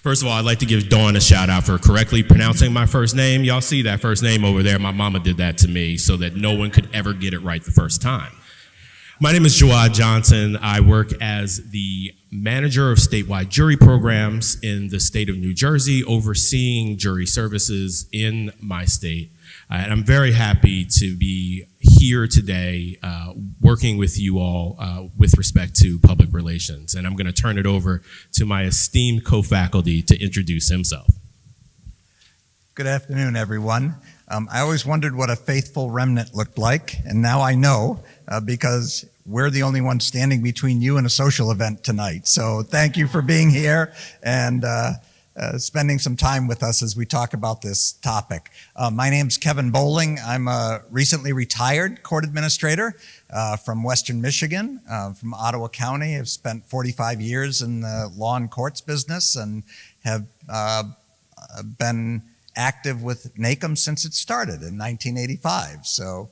First of all, I'd like to give Dawn a shout out for correctly pronouncing my first name. Y'all see that first name over there? My mama did that to me so that no one could ever get it right the first time. My name is Jawad Johnson. I work as the manager of statewide jury programs in the state of New Jersey, overseeing jury services in my state. And I'm very happy to be here today working with you all with respect to public relations. And I'm going to turn it over to my esteemed co-faculty to introduce himself. Good afternoon, everyone. I always wondered what a faithful remnant looked like, and now I know because we're the only ones standing between you and a social event tonight. So thank you for being here and spending some time with us as we talk about this topic. My name's Kevin Bowling. I'm a recently retired court administrator from Western Michigan, from Ottawa County. I've spent 45 years in the law and courts business and have been active with NACM since it started in 1985. So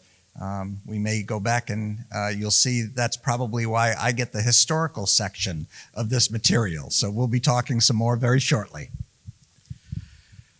we may go back and you'll see that's probably why I get the historical section of this material. So we'll be talking some more very shortly.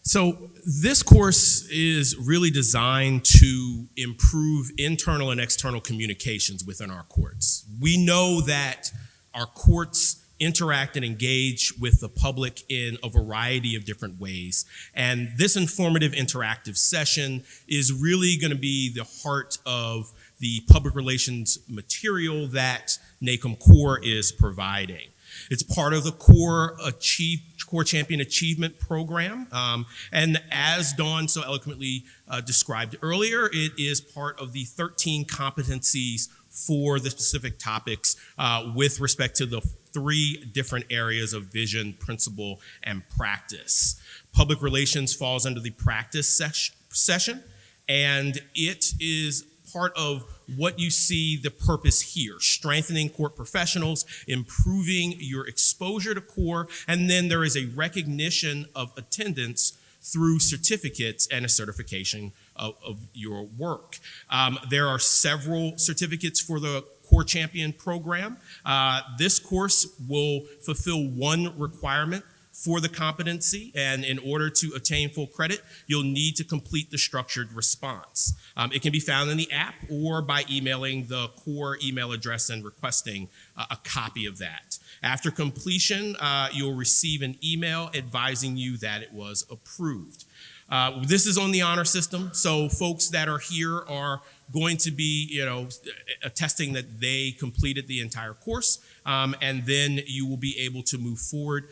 So this course is really designed to improve internal and external communications within our courts. We know that our courts interact and engage with the public in a variety of different ways. And this informative interactive session is really going to be the heart of the public relations material that NACM Core is providing. It's part of the Core Champion Achievement Program. And as Dawn so eloquently described earlier, it is part of the 13 competencies for the specific topics with respect to the 3 different areas of vision, principle, and practice. Public relations falls under the practice session, and it is part of what you see the purpose here: strengthening court professionals, improving your exposure to core, and then there is a recognition of attendance through certificates and a certification of your work. There are several certificates for the Core Champion program. This course will fulfill one requirement for the competency, and in order to attain full credit, you'll need to complete the structured response. It can be found in the app or by emailing the core email address and requesting a copy of that. After completion, you'll receive an email advising you that it was approved. This is on the honor system, so folks that are here are going to be, attesting that they completed the entire course, and then you will be able to move forward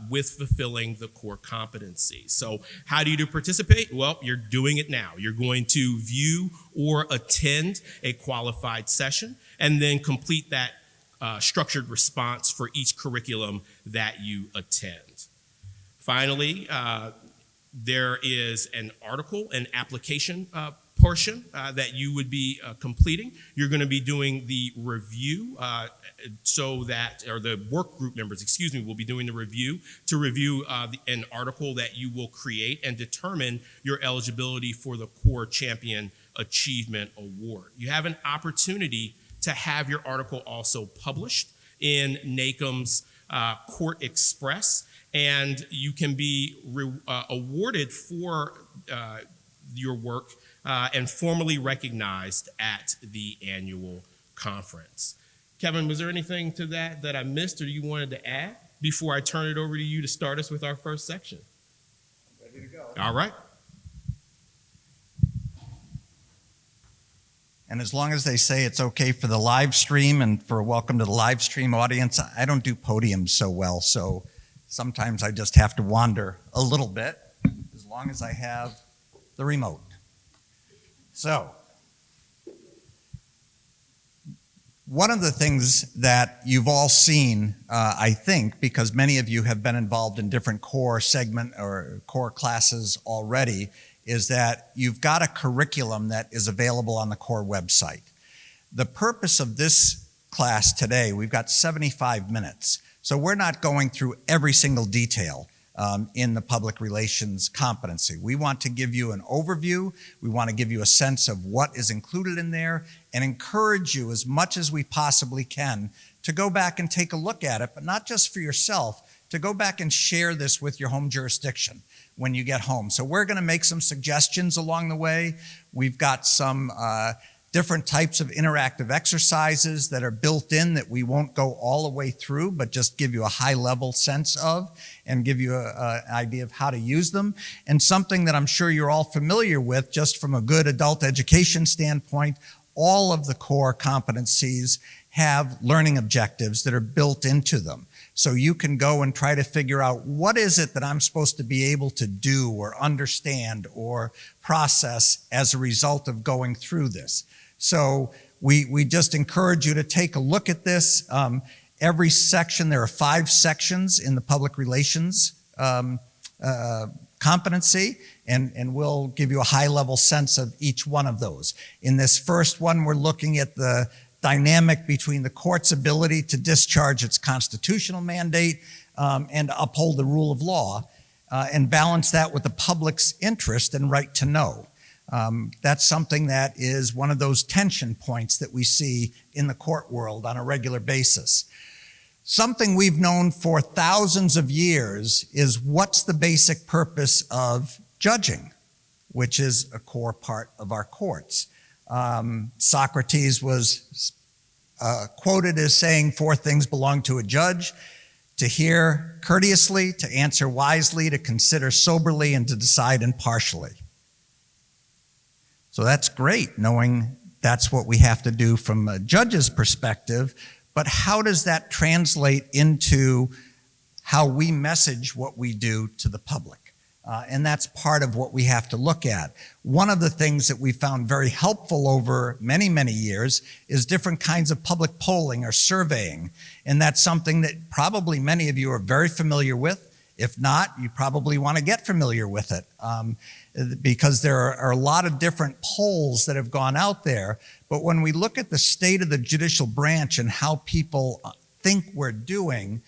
with fulfilling the core competency. So how do you participate? Well, you're doing it now. You're going to view or attend a qualified session and then complete that structured response for each curriculum that you attend. Finally, there is an article, an application portion that you would be completing. You're going to be doing the review the work group members, will be doing the review to review an article that you will create and determine your eligibility for the Core Champion Achievement Award. You have an opportunity to have your article also published in NACM's Court Express, and you can be awarded for your work and formally recognized at the annual conference. Kevin, was there anything to that I missed or you wanted to add before I turn it over to you to start us with our first section? Ready to go. All right. And as long as they say it's okay for the live stream and for welcome to the live stream audience, I don't do podiums so well, so sometimes I just have to wander a little bit as long as I have the remote. So, one of the things that you've all seen, I think, because many of you have been involved in different core segment or core classes already, is that you've got a curriculum that is available on the core website. The purpose of this class today, we've got 75 minutes, so we're not going through every single detail in the public relations competency. We want to give you an overview. We want to give you a sense of what is included in there and encourage you as much as we possibly can to go back and take a look at it, but not just for yourself, to go back and share this with your home jurisdiction when you get home. So we're going to make some suggestions along the way. We've got some different types of interactive exercises that are built in that we won't go all the way through, but just give you a high-level sense of and give you an idea of how to use them. And something that I'm sure you're all familiar with, just from a good adult education standpoint, all of the core competencies have learning objectives that are built into them. So you can go and try to figure out, what is it that I'm supposed to be able to do or understand or process as a result of going through this. So we just encourage you to take a look at this. Every section, there are 5 sections in the public relations competency, and we'll give you a high-level sense of each one of those. In this first one, we're looking at the dynamic between the court's ability to discharge its constitutional mandate and uphold the rule of law, and balance that with the public's interest and right to know. That's something that is one of those tension points that we see in the court world on a regular basis. Something we've known for thousands of years is, what's the basic purpose of judging, which is a core part of our courts. Socrates was quoted as saying 4 things belong to a judge: to hear courteously, to answer wisely, to consider soberly, and to decide impartially. So that's great, knowing that's what we have to do from a judge's perspective, but how does that translate into how we message what we do to the public? And that's part of what we have to look at. One of the things that we found very helpful over many, many years is different kinds of public polling or surveying. And that's something that probably many of you are very familiar with. If not, you probably want to get familiar with it, because there are a lot of different polls that have gone out there. But when we look at the state of the judicial branch and how people think we're doing,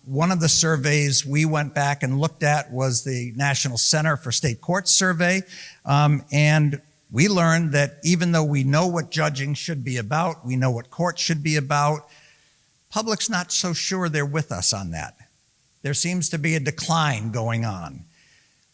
one of the surveys we went back and looked at was the National Center for State Courts survey. And we learned that even though we know what judging should be about, we know what courts should be about, public's not so sure they're with us on that. There seems to be a decline going on.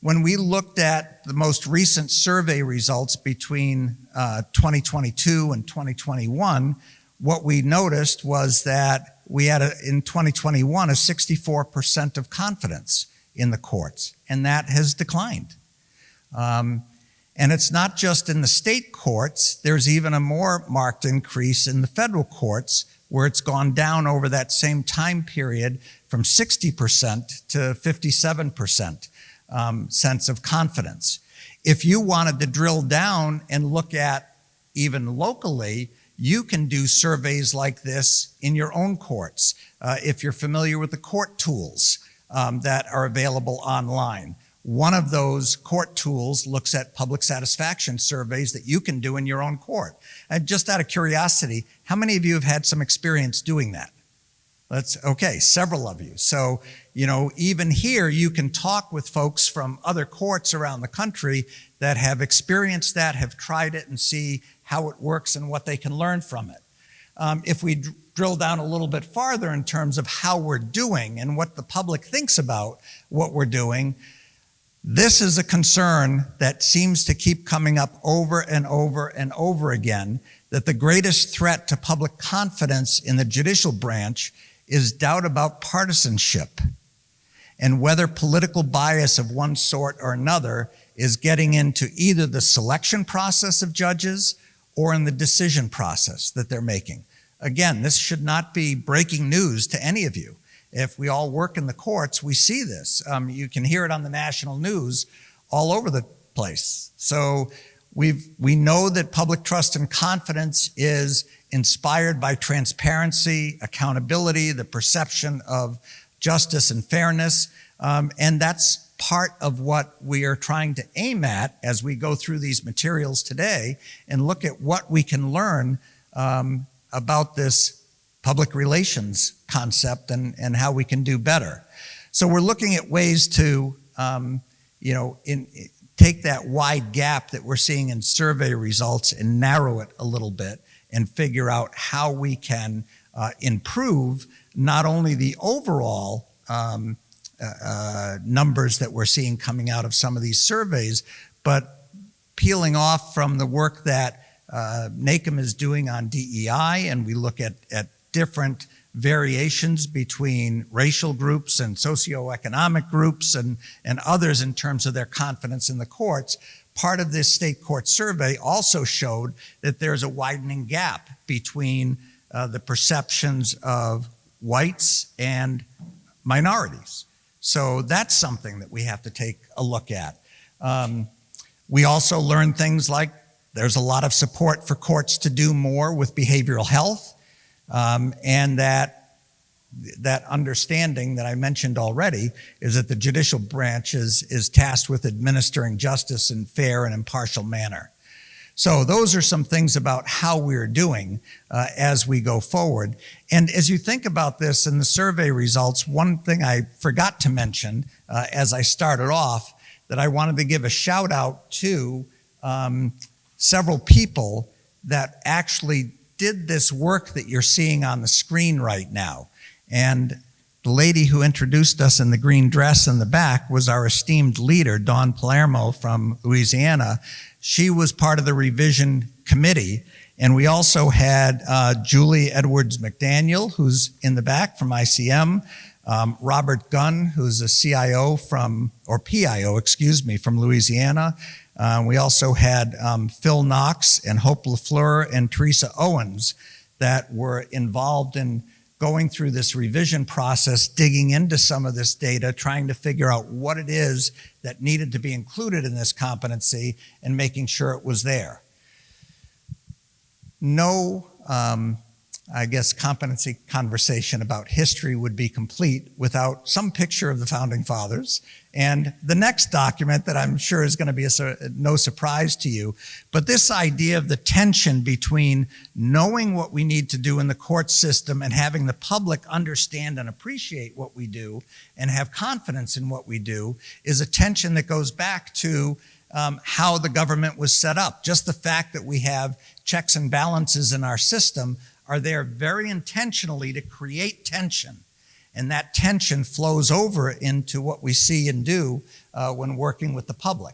When we looked at the most recent survey results between 2022 and 2021, what we noticed was that we had, in 2021, a 64% of confidence in the courts, and that has declined. And it's not just in the state courts. There's even a more marked increase in the federal courts, where it's gone down over that same time period from 60% to 57% sense of confidence. If you wanted to drill down and look at even locally, you can do surveys like this in your own courts. If you're familiar with the court tools that are available online. One of those court tools looks at public satisfaction surveys that you can do in your own court. And just out of curiosity, how many of you have had some experience doing that? Okay, several of you. So, even here, you can talk with folks from other courts around the country that have experienced that, have tried it, and see how it works and what they can learn from it. If we drill down a little bit farther in terms of how we're doing and what the public thinks about what we're doing, this is a concern that seems to keep coming up over and over and over again, that the greatest threat to public confidence in the judicial branch is doubt about partisanship and whether political bias of one sort or another is getting into either the selection process of judges or in the decision process that they're making. Again, this should not be breaking news to any of you. If we all work in the courts, we see this. You can hear it on the national news all over the place. So we know that public trust and confidence is inspired by transparency, accountability, the perception of justice and fairness, and that's part of what we are trying to aim at as we go through these materials today and look at what we can learn about this public relations concept and how we can do better. So we're looking at ways to, take that wide gap that we're seeing in survey results and narrow it a little bit and figure out how we can improve not only the overall numbers that we're seeing coming out of some of these surveys, but peeling off from the work that NACM is doing on DEI, and we look at different variations between racial groups and socioeconomic groups and others in terms of their confidence in the courts. Part of this state court survey also showed that there's a widening gap between the perceptions of whites and minorities. So that's something that we have to take a look at. We also learned things like there's a lot of support for courts to do more with behavioral health, and that understanding that I mentioned already is that the judicial branch is tasked with administering justice in fair and impartial manner. So those are some things about how we're doing as we go forward. And as you think about this in the survey results, one thing I forgot to mention as I started off, that I wanted to give a shout out to several people that actually did this work that you're seeing on the screen right now. And the lady who introduced us in the green dress in the back was our esteemed leader, Dawn Palermo from Louisiana. She was part of the revision committee. And we also had Julie Edwards McDaniel, who's in the back from ICM, Robert Gunn, who's a CIO PIO, from Louisiana. We also had Phil Knox and Hope LaFleur and Teresa Owens that were involved in going through this revision process, digging into some of this data, trying to figure out what it is that needed to be included in this competency and making sure it was there. No, competency conversation about history would be complete without some picture of the Founding Fathers. And the next document that I'm sure is going to be no surprise to you, but this idea of the tension between knowing what we need to do in the court system and having the public understand and appreciate what we do and have confidence in what we do is a tension that goes back to how the government was set up. Just the fact that we have checks and balances in our system are there very intentionally to create tension. And that tension flows over into what we see and do when working with the public.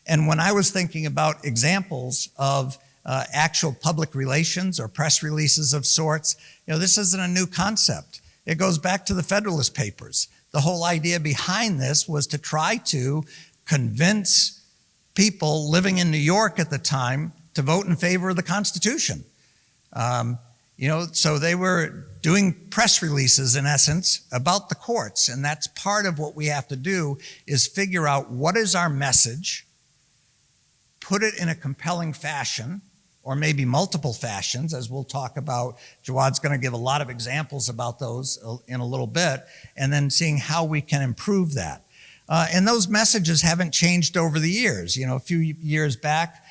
And when I was thinking about examples of actual public relations or press releases of sorts, this isn't a new concept. It goes back to the Federalist Papers. The whole idea behind this was to try to convince people living in New York at the time to vote in favor of the Constitution. So they were doing press releases, in essence, about the courts, and that's part of what we have to do is figure out what is our message, put it in a compelling fashion, or maybe multiple fashions, as we'll talk about. Jawad's going to give a lot of examples about those in a little bit, and then seeing how we can improve that. And those messages haven't changed over the years. A few years back,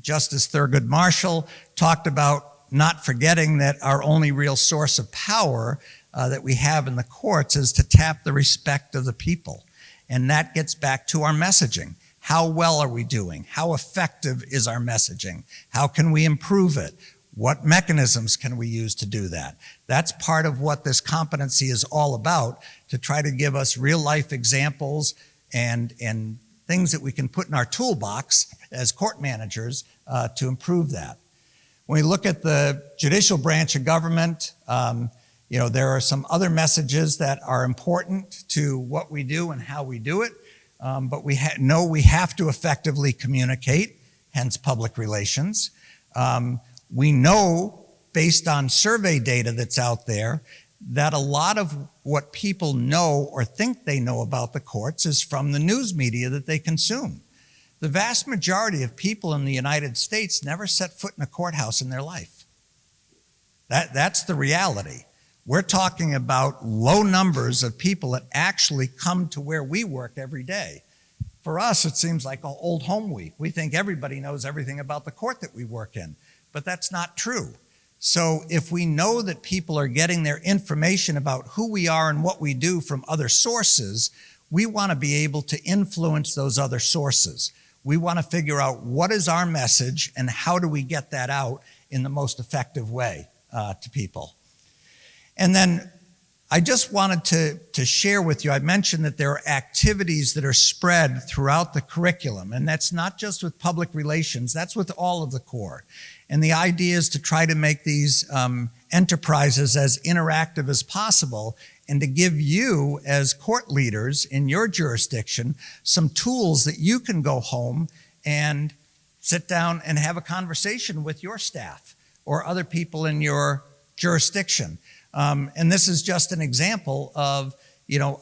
Justice Thurgood Marshall talked about not forgetting that our only real source of power that we have in the courts is to tap the respect of the people. And that gets back to our messaging. How well are we doing? How effective is our messaging? How can we improve it? What mechanisms can we use to do that? That's part of what this competency is all about, to try to give us real life examples and things that we can put in our toolbox as court managers to improve that. When we look at the judicial branch of government, there are some other messages that are important to what we do and how we do it, but we know we have to effectively communicate, hence public relations. We know, based on survey data that's out there, that a lot of what people know or think they know about the courts is from the news media that they consume. The vast majority of people in the United States never set foot in a courthouse in their life. That's the reality. We're talking about low numbers of people that actually come to where we work every day. For us, it seems like an old home week. We think everybody knows everything about the court that we work in, but that's not true. So if we know that people are getting their information about who we are and what we do from other sources, we want to be able to influence those other sources. We want to figure out what is our message and how do we get that out in the most effective way to people. And then I just wanted to share with you, I mentioned that there are activities that are spread throughout the curriculum, and that's not just with public relations, that's with all of the Corps. And the idea is to try to make these enterprises as interactive as possible and to give you as court leaders in your jurisdiction some tools that you can go home and sit down and have a conversation with your staff or other people in your jurisdiction. And this is just an example of,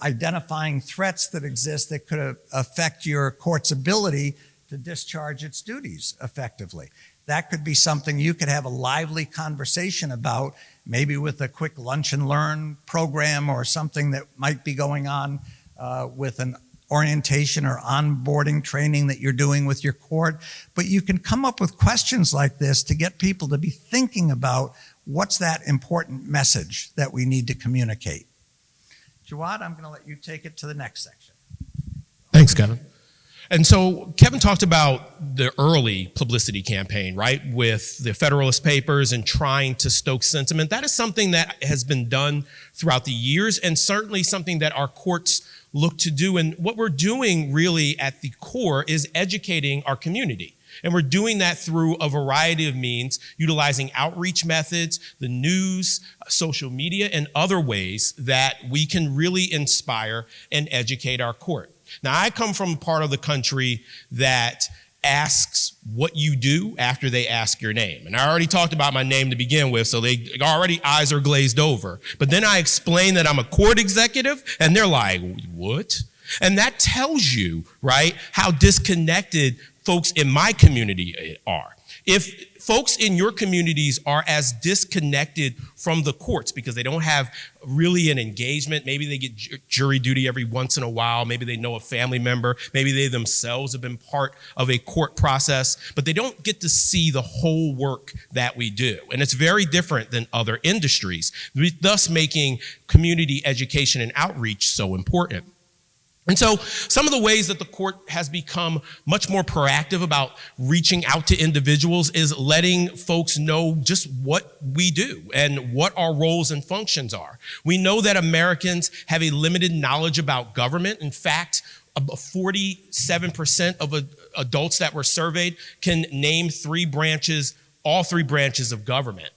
identifying threats that exist that could affect your court's ability to discharge its duties effectively. That could be something you could have a lively conversation about, maybe with a quick lunch and learn program or something that might be going on with an orientation or onboarding training that you're doing with your court. But you can come up with questions like this to get people to be thinking about what's that important message that we need to communicate. Jawad, I'm going to let you take it to the next section. Thanks, Kevin. And so Kevin talked about the early publicity campaign, right, with the Federalist Papers and trying to stoke sentiment. That is something that has been done throughout the years and certainly something that our courts look to do. And what we're doing really at the core is educating our community. And we're doing that through a variety of means, utilizing outreach methods, the news, social media, and other ways that we can really inspire and educate our court. Now, I come from a part of the country that asks what you do after they ask your name. And I already talked about my name to begin with, so they already eyes are glazed over. But then I explain that I'm a court executive, and they're like, what? And that tells you, right, how disconnected folks in my community are. If folks in your communities are as disconnected from the courts because they don't have really an engagement, maybe they get jury duty every once in a while, maybe they know a family member, maybe they themselves have been part of a court process, but they don't get to see the whole work that we do. And it's very different than other industries, thus making community education and outreach so important. And so some of the ways that the court has become much more proactive about reaching out to individuals is letting folks know just what we do and what our roles and functions are. We know that Americans have a limited knowledge about government. In fact, 47% of adults that were surveyed can name all three branches of government.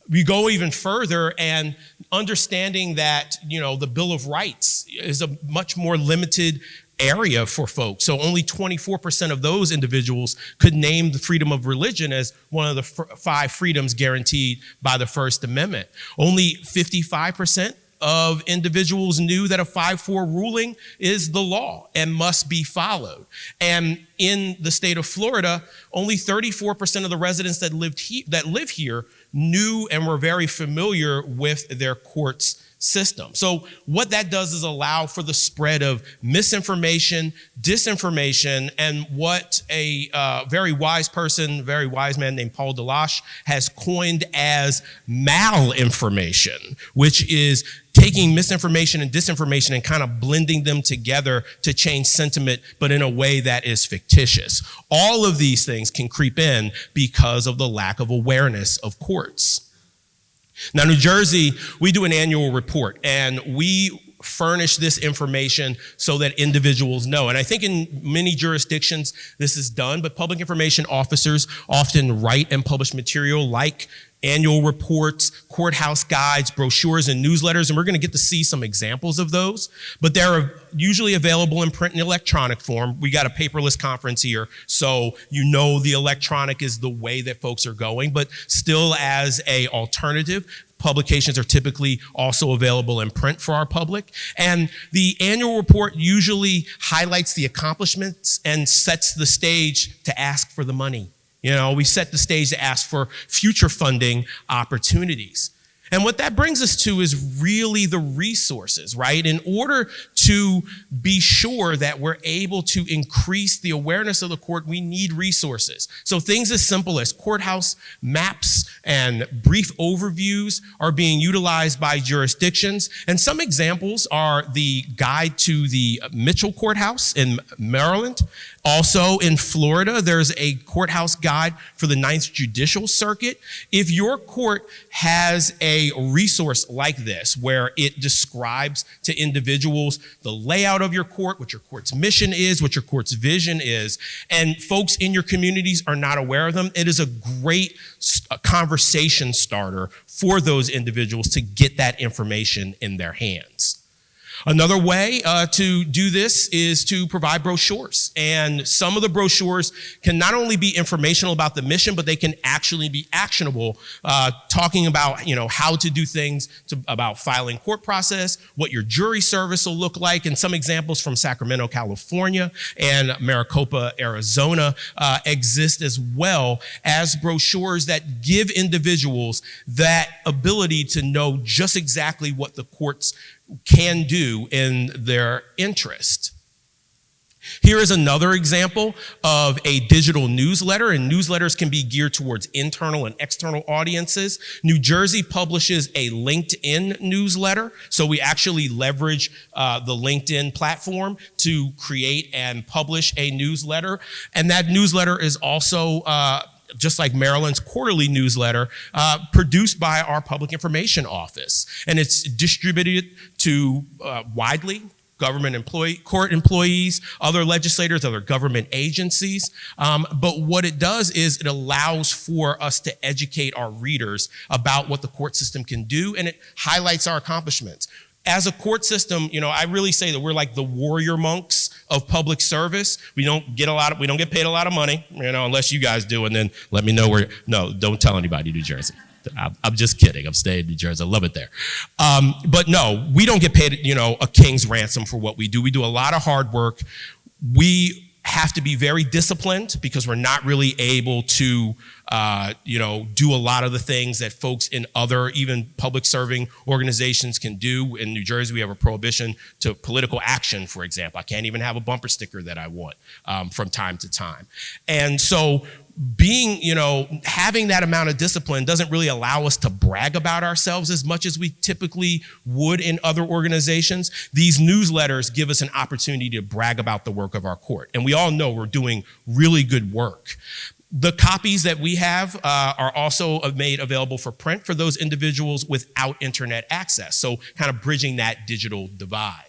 We go even further and understanding that, the Bill of Rights is a much more limited area for folks. So only 24% of those individuals could name the freedom of religion as one of the 5 freedoms guaranteed by the First Amendment. Only 55% of individuals knew that a 5-4 ruling is the law and must be followed. And in the state of Florida, only 34% of the residents that live here knew and were very familiar with their court's system. So what that does is allow for the spread of misinformation, disinformation, and what a very wise man named Paul Delache has coined as malinformation, which is taking misinformation and disinformation and kind of blending them together to change sentiment, but in a way that is fictitious. All of these things can creep in because of the lack of awareness of courts. Now, New Jersey, we do an annual report, and we furnish this information so that individuals know. And I think in many jurisdictions this is done, but public information officers often write and publish material like annual reports, courthouse guides, brochures, and newsletters, and we're going to get to see some examples of those. But they're usually available in print and electronic form. We got a paperless conference here, so the electronic is the way that folks are going, but still as an alternative, publications are typically also available in print for our public. And the annual report usually highlights the accomplishments and sets the stage to ask for the money. We set the stage to ask for future funding opportunities. And what that brings us to is really the resources, right? In order to be sure that we're able to increase the awareness of the court, we need resources. So things as simple as courthouse maps and brief overviews are being utilized by jurisdictions. And some examples are the guide to the Mitchell Courthouse in Maryland. Also in Florida, there's a courthouse guide for the Ninth Judicial Circuit. If your court has a resource like this, where it describes to individuals the layout of your court, what your court's mission is, what your court's vision is, and folks in your communities are not aware of them, it is a great conversation starter for those individuals to get that information in their hands. Another way to do this is to provide brochures. And some of the brochures can not only be informational about the mission, but they can actually be actionable, talking about, how to do things, about filing court process, what your jury service will look like, and some examples from Sacramento, California, and Maricopa, Arizona, exist as well as brochures that give individuals that ability to know just exactly what the courts can do in their interest. Here is another example of a digital newsletter, and newsletters can be geared towards internal and external audiences. New Jersey publishes a LinkedIn newsletter, so we actually leverage the LinkedIn platform to create and publish a newsletter, and that newsletter is also just like Maryland's quarterly newsletter, produced by our Public Information Office. And it's distributed to widely court employees, other legislators, other government agencies. But what it does is it allows for us to educate our readers about what the court system can do, and it highlights our accomplishments. As a court system, I really say that we're like the warrior monks of public service. We don't get paid a lot of money, unless you guys do, and then let me know no, don't tell anybody, New Jersey. I'm just kidding. I'm staying in New Jersey. I love it there. But no, we don't get paid, a king's ransom for what we do. We do a lot of hard work. We have to be very disciplined because we're not really able to do a lot of the things that folks in other, even public serving organizations can do. In New Jersey, we have a prohibition to political action, for example. I can't even have a bumper sticker that I want from time to time. And so having that amount of discipline doesn't really allow us to brag about ourselves as much as we typically would in other organizations. These newsletters give us an opportunity to brag about the work of our court. And we all know we're doing really good work. The copies that we have are also made available for print for those individuals without internet access, so kind of bridging that digital divide.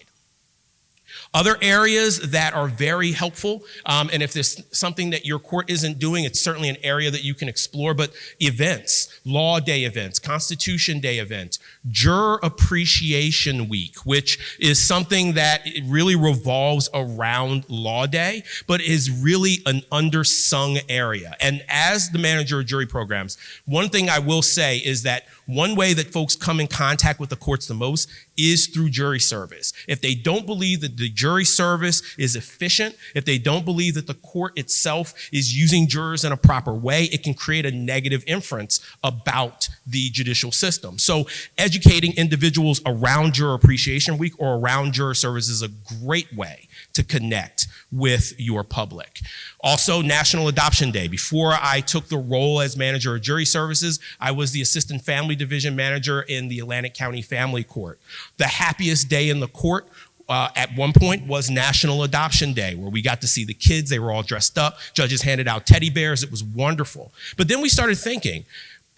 Other areas that are very helpful, and if there's something that your court isn't doing, it's certainly an area that you can explore, but events, Law Day events, Constitution Day events, Juror Appreciation Week, which is something that it really revolves around Law Day, but is really an undersung area. And as the manager of jury programs, one thing I will say is that one way that folks come in contact with the courts the most is through jury service. If they don't believe that the jury service is efficient, if they don't believe that the court itself is using jurors in a proper way, it can create a negative inference about the judicial system. So educating individuals around Juror Appreciation Week or around juror service is a great way to connect with your public. Also, National Adoption Day. Before I took the role as manager of jury services, I was the assistant family division manager in the Atlantic County Family Court. The happiest day in the court at one point was National Adoption Day, where we got to see the kids. They were all dressed up. Judges handed out teddy bears. It was wonderful. But then we started thinking,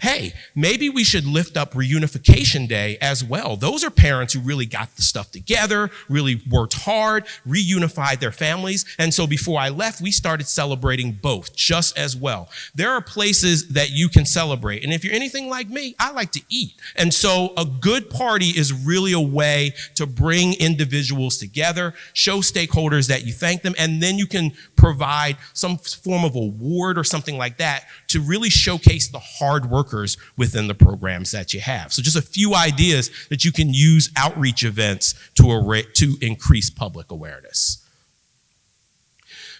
hey, maybe we should lift up Reunification Day as well. Those are parents who really got the stuff together, really worked hard, reunified their families. And so before I left, we started celebrating both just as well. There are places that you can celebrate. And if you're anything like me, I like to eat. And so a good party is really a way to bring individuals together, show stakeholders that you thank them, and then you can provide some form of award or something like that to really showcase the hard workers within the programs that you have. So just a few ideas that you can use outreach events to increase public awareness.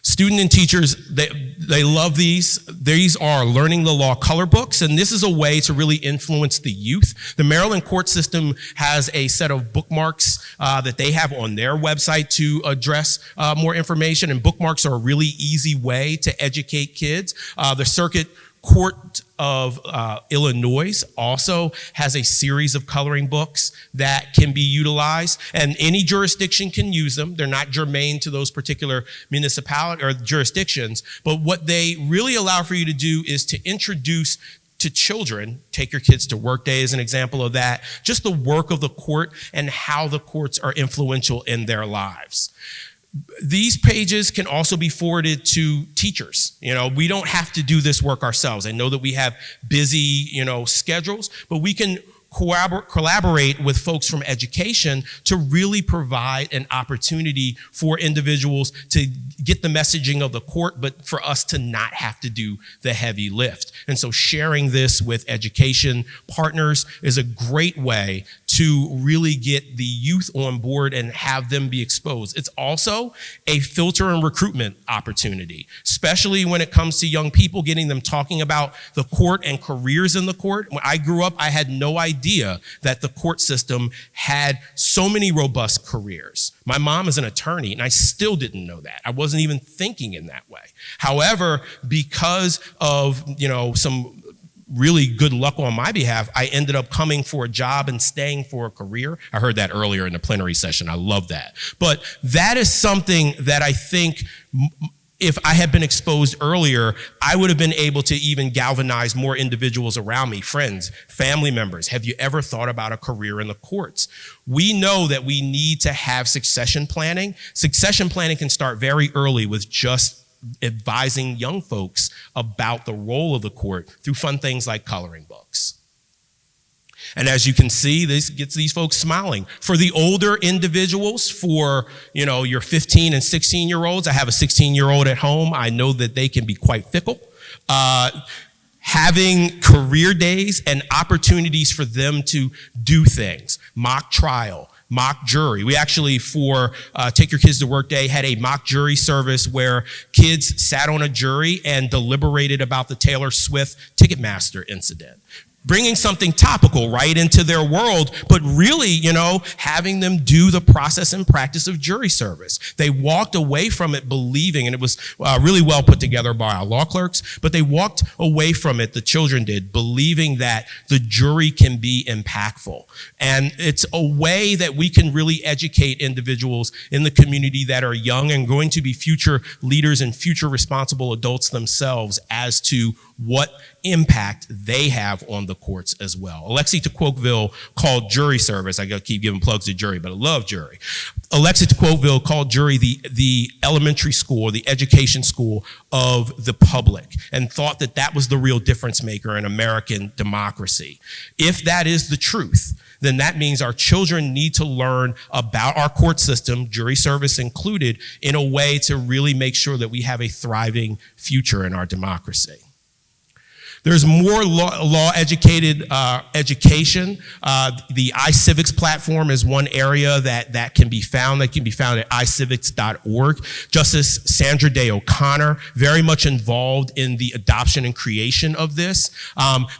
Student and teachers, they love these. These are learning the law color books, and this is a way to really influence the youth. The Maryland court system has a set of bookmarks that they have on their website to address more information, and bookmarks are a really easy way to educate kids. The Circuit Court of Illinois also has a series of coloring books that can be utilized, and any jurisdiction can use them. They're not germane to those particular municipalities or jurisdictions, but what they really allow for you to do is to introduce to children, take your kids to work day as an example of that, just the work of the court and how the courts are influential in their lives. These pages can also be forwarded to teachers. We don't have to do this work ourselves. I know that we have busy, schedules, but we can collaborate with folks from education to really provide an opportunity for individuals to get the messaging of the court, but for us to not have to do the heavy lift. And so sharing this with education partners is a great way to really get the youth on board and have them be exposed. It's also a filter and recruitment opportunity, especially when it comes to young people, getting them talking about the court and careers in the court. When I grew up, I had no idea that the court system had so many robust careers. My mom is an attorney, and I still didn't know that. I wasn't even thinking in that way. However, because of, some really good luck on my behalf, I ended up coming for a job and staying for a career. I heard that earlier in the plenary session. I love that. But that is something that I think if I had been exposed earlier, I would have been able to even galvanize more individuals around me, friends, family members. Have you ever thought about a career in the courts? We know that we need to have succession planning. Succession planning can start very early with just advising young folks about the role of the court through fun things like coloring books. And as you can see, this gets these folks smiling. For the older individuals, for your 15 and 16-year-olds, I have a 16-year-old at home. I know that they can be quite fickle. Having career days and opportunities for them to do things, mock trial, mock jury. We actually, for Take Your Kids to Work Day, had a mock jury service where kids sat on a jury and deliberated about the Taylor Swift Ticketmaster incident. Bringing something topical right into their world, but really, having them do the process and practice of jury service. They walked away from it believing, and it was really well put together by our law clerks, but they walked away from it, the children did, believing that the jury can be impactful. And it's a way that we can really educate individuals in the community that are young and going to be future leaders and future responsible adults themselves as to what impact they have on the courts as well. Alexi Tocqueville called jury service, I gotta keep giving plugs to jury, but I love jury. Alexi Tocqueville called jury the elementary school, the education school of the public, and thought that that was the real difference maker in American democracy. If that is the truth, then that means our children need to learn about our court system, jury service included, in a way to really make sure that we have a thriving future in our democracy. There's more law-educated education. The iCivics platform is one area that can be found. That can be found at icivics.org. Justice Sandra Day O'Connor, very much involved in the adoption and creation of this.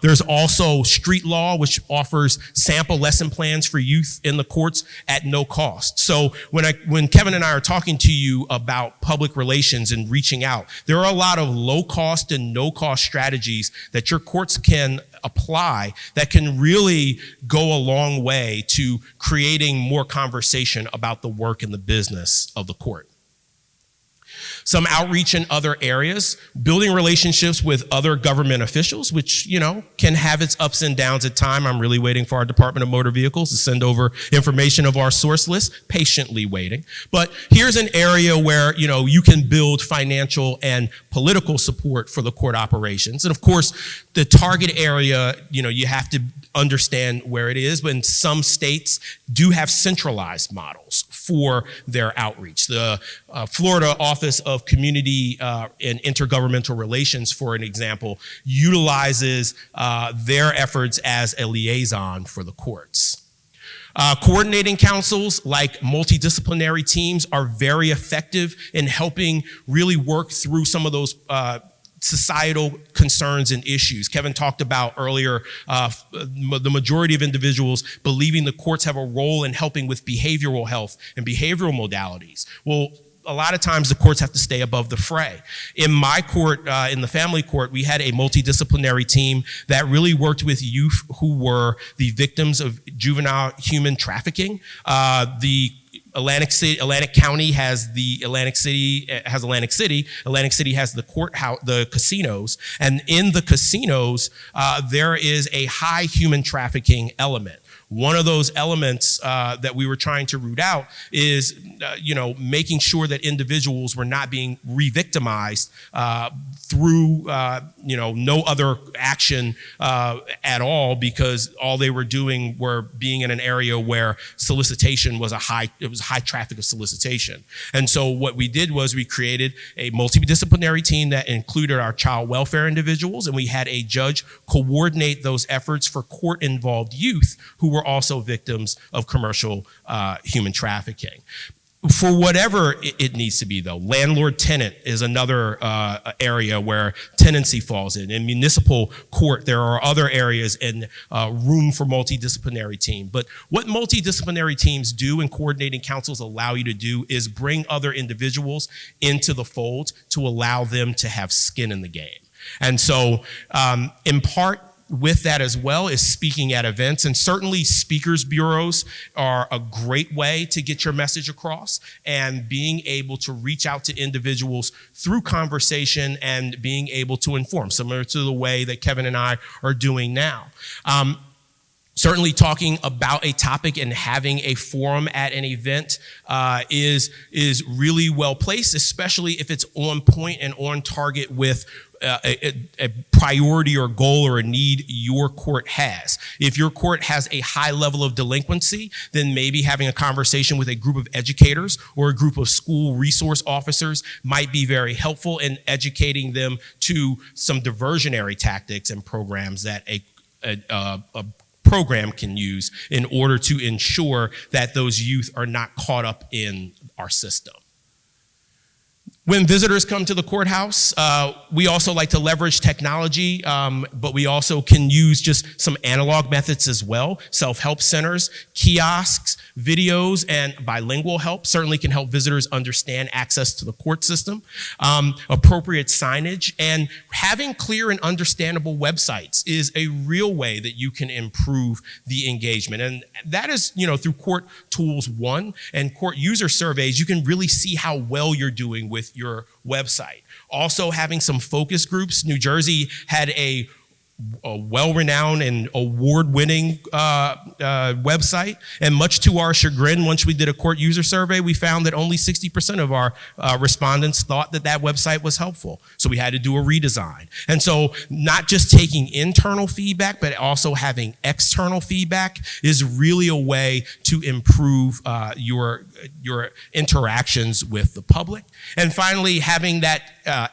There's also Street Law, which offers sample lesson plans for youth in the courts at no cost. So when Kevin and I are talking to you about public relations and reaching out, there are a lot of low-cost and no-cost strategies that your courts can apply that can really go a long way to creating more conversation about the work and the business of the court. Some outreach in other areas, building relationships with other government officials, which, can have its ups and downs at times. I'm really waiting for our Department of Motor Vehicles to send over information of our source list, patiently waiting. But here's an area where, you can build financial and political support for the court operations. And of course, the target area, you have to understand where it is, but in some states do have centralized models for their outreach. The Florida Office of Community and Intergovernmental Relations, for an example, utilizes their efforts as a liaison for the courts. Coordinating councils like multidisciplinary teams are very effective in helping really work through some of those societal concerns and issues. Kevin talked about earlier the majority of individuals believing the courts have a role in helping with behavioral health and behavioral modalities. Well, a lot of times the courts have to stay above the fray. In my court, in the family court, we had a multidisciplinary team that really worked with youth who were the victims of juvenile human trafficking. The Atlantic County has Atlantic City. Atlantic City has the courthouse, the casinos, and in the casinos, there is a high human trafficking element. One of those elements that we were trying to root out is, making sure that individuals were not being re-victimized through, no other action at all, because all they were doing were being in an area where solicitation was high traffic of solicitation. And so what we did was we created a multidisciplinary team that included our child welfare individuals, and we had a judge coordinate those efforts for court-involved youth who were also victims of commercial human trafficking. For whatever it needs to be, though, landlord-tenant is another area where tenancy falls in. In municipal court, there are other areas and room for multidisciplinary team. But what multidisciplinary teams do and coordinating councils allow you to do is bring other individuals into the fold to allow them to have skin in the game. And so, in part, with that as well is speaking at events, and certainly speakers bureaus are a great way to get your message across, and being able to reach out to individuals through conversation and being able to inform, similar to the way that Kevin and I are doing now. Certainly talking about a topic and having a forum at an event is really well placed, especially if it's on point and on target with a priority or goal or a need your court has. If your court has a high level of delinquency, then maybe having a conversation with a group of educators or a group of school resource officers might be very helpful in educating them to some diversionary tactics and programs that a program can use in order to ensure that those youth are not caught up in our system. When visitors come to the courthouse, we also like to leverage technology, but we also can use just some analog methods as well. Self-help centers, kiosks, videos, and bilingual help certainly can help visitors understand access to the court system. Appropriate signage and having clear and understandable websites is a real way that you can improve the engagement. And that is, through Court Tools 1 and court user surveys, you can really see how well you're doing with your website. Also having some focus groups. New Jersey had a well-renowned and award-winning website, and much to our chagrin, once we did a court user survey, we found that only 60% of our respondents thought that website was helpful. So we had to do a redesign. And so not just taking internal feedback, but also having external feedback is really a way to improve your interactions with the public. And finally, having that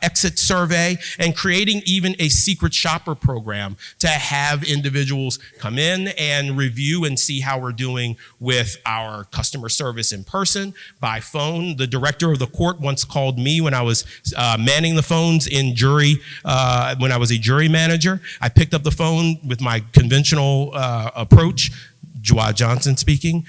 exit survey and creating even a secret shopper program to have individuals come in and review and see how we're doing with our customer service in person, by phone. The director of the court once called me when I was manning the phones in jury, when I was a jury manager. I picked up the phone with my conventional approach. Jawad Johnson speaking,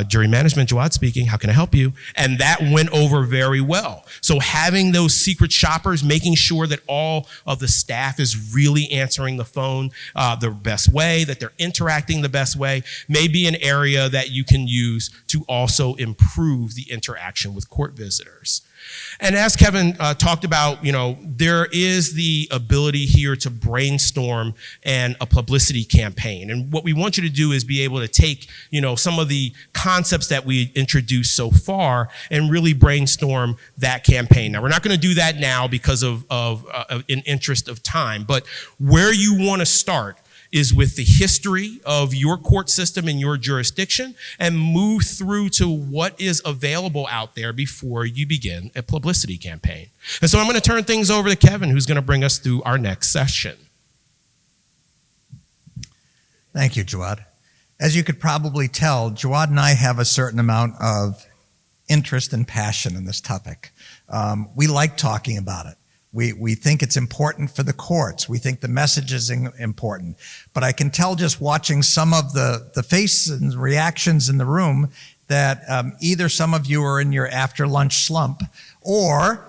jury management, Jawad speaking, how can I help you? And that went over very well. So having those secret shoppers, making sure that all of the staff is really answering the phone the best way, that they're interacting the best way, may be an area that you can use to also improve the interaction with court visitors. And as Kevin talked about, there is the ability here to brainstorm and a publicity campaign. And what we want you to do is be able to take, some of the concepts that we introduced so far and really brainstorm that campaign. Now, we're not going to do that now because of in interest of time, but where you want to start is with the history of your court system in your jurisdiction and move through to what is available out there before you begin a publicity campaign. And so I'm going to turn things over to Kevin, who's going to bring us through our next session. Thank you, Jawad. As you could probably tell, Jawad and I have a certain amount of interest and passion in this topic. We like talking about it. We think it's important for the courts. We think the message is important. But I can tell just watching some of the faces and reactions in the room that either some of you are in your after lunch slump or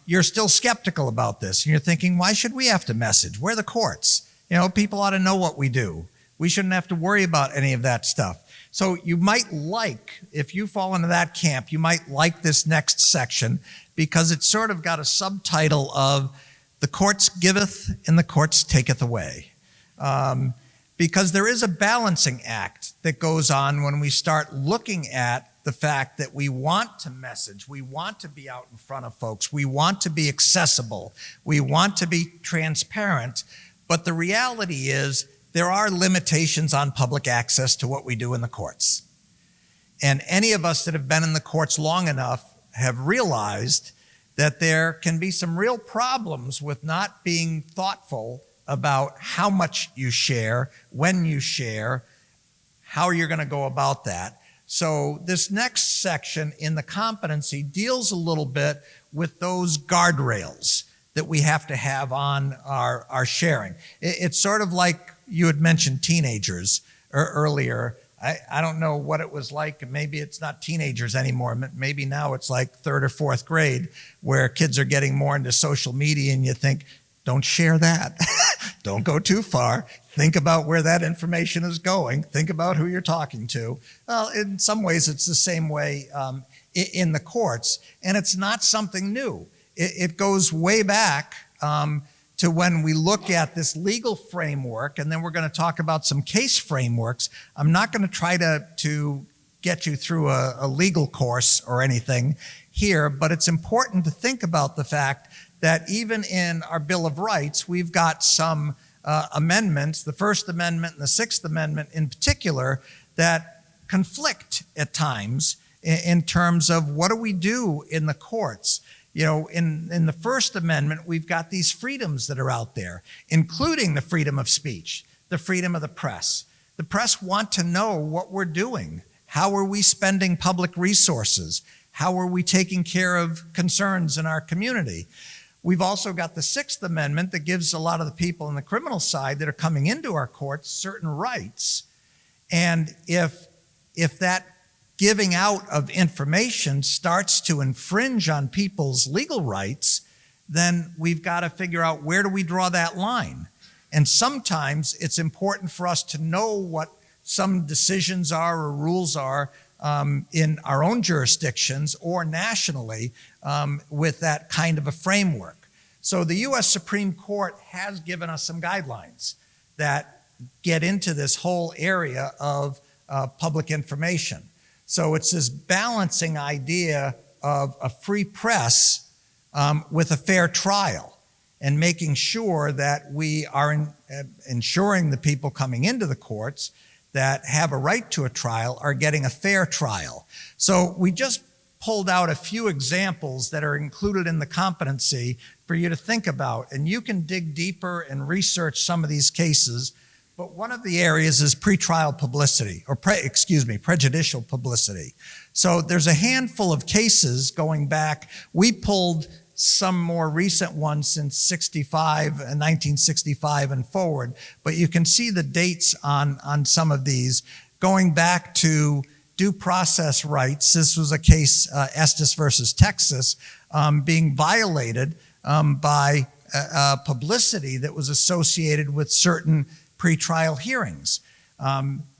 you're still skeptical about this. And you're thinking, why should we have to message? We're the courts. You know, people ought to know what we do. We shouldn't have to worry about any of that stuff. So you might like, if you fall into that camp, you might like this next section because it's sort of got a subtitle of the courts giveth and the courts taketh away. Because there is a balancing act that goes on when we start looking at the fact that we want to message, we want to be out in front of folks, we want to be accessible, we want to be transparent, but the reality is there are limitations on public access to what we do in the courts. And any of us that have been in the courts long enough have realized that there can be some real problems with not being thoughtful about how much you share, when you share, how you're going to go about that. So this next section in the competency deals a little bit with those guardrails that we have to have on our sharing. It's sort of like you had mentioned teenagers earlier. I don't know what it was like. Maybe it's not teenagers anymore. Maybe now it's like third or fourth grade where kids are getting more into social media and you think, don't share that. Don't go too far. Think about where that information is going. Think about who you're talking to. Well, in some ways, it's the same way in the courts, and it's not something new. It goes way back to when we look at this legal framework, and then we're going to talk about some case frameworks. I'm not going to try to get you through a legal course or anything here, but it's important to think about the fact that even in our Bill of Rights, we've got some amendments, the First Amendment and the Sixth Amendment in particular, that conflict at times in terms of what do we do in the courts. You know, in the First Amendment, we've got these freedoms that are out there, including the freedom of speech, the freedom of the press. The press want to know what we're doing. How are we spending public resources? How are we taking care of concerns in our community? We've also got the Sixth Amendment that gives a lot of the people on the criminal side that are coming into our courts certain rights. And if that giving out of information starts to infringe on people's legal rights, then we've got to figure out where do we draw that line. And sometimes it's important for us to know what some decisions are or rules are in our own jurisdictions or nationally with that kind of a framework. So the U.S. Supreme Court has given us some guidelines that get into this whole area of public information. So it's this balancing idea of a free press with a fair trial and making sure that we are ensuring the people coming into the courts that have a right to a trial are getting a fair trial. So we just pulled out a few examples that are included in the competency for you to think about. And you can dig deeper and research some of these cases. But one of the areas is pretrial publicity, or prejudicial publicity. So there's a handful of cases going back. We pulled some more recent ones since 1965 and forward, but you can see the dates on some of these going back to due process rights. This was a case, Estes versus Texas, being violated by publicity that was associated with certain pretrial hearings.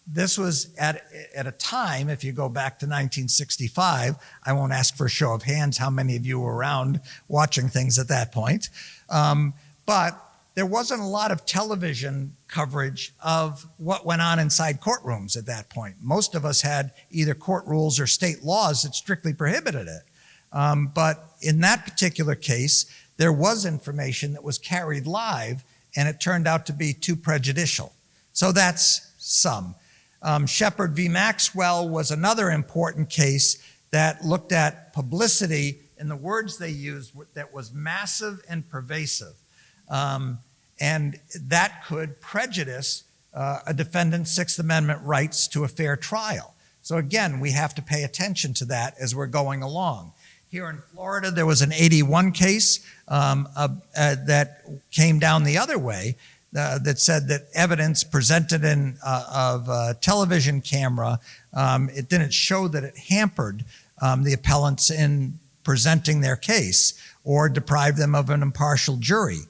This was at a time, if you go back to 1965, I won't ask for a show of hands how many of you were around watching things at that point, but there wasn't a lot of television coverage of what went on inside courtrooms at that point. Most of us had either court rules or state laws that strictly prohibited it. But in that particular case, there was information that was carried live, and it turned out to be too prejudicial. So that's some. Shepard v. Maxwell was another important case that looked at publicity, and the words they used that was massive and pervasive. And that could prejudice a defendant's Sixth Amendment rights to a fair trial. So again, we have to pay attention to that as we're going along. Here in Florida, there was an 81 case that came down the other way that said that evidence presented of a television camera, it didn't show that it hampered the appellants in presenting their case or deprived them of an impartial jury.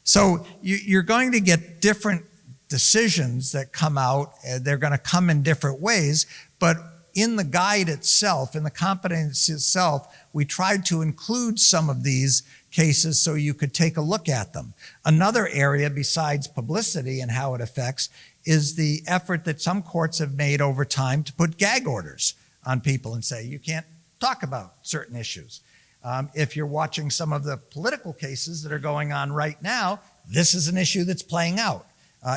So you're going to get different decisions that come out. They're going to come in different ways, but in the guide itself, in the competency itself, we tried to include some of these cases so you could take a look at them. Another area besides publicity and how it affects is the effort that some courts have made over time to put gag orders on people and say, you can't talk about certain issues. If you're watching some of the political cases that are going on right now, this is an issue that's playing out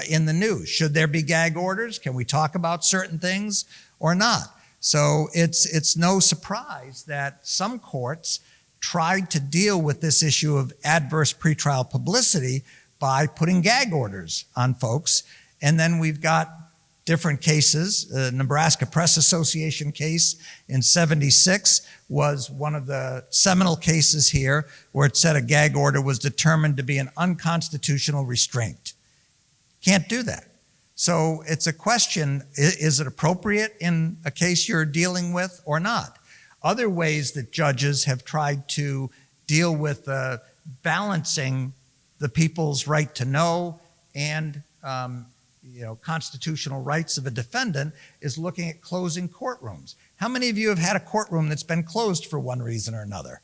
in the news. Should there be gag orders? Can we talk about certain things or not? So it's no surprise that some courts tried to deal with this issue of adverse pretrial publicity by putting gag orders on folks. And then we've got different cases. The Nebraska Press Association case in '76 was one of the seminal cases here where it said a gag order was determined to be an unconstitutional restraint. Can't do that. So it's a question, is it appropriate in a case you're dealing with or not? Other ways that judges have tried to deal with balancing the people's right to know and constitutional rights of a defendant is looking at closing courtrooms. How many of you have had a courtroom that's been closed for one reason or another?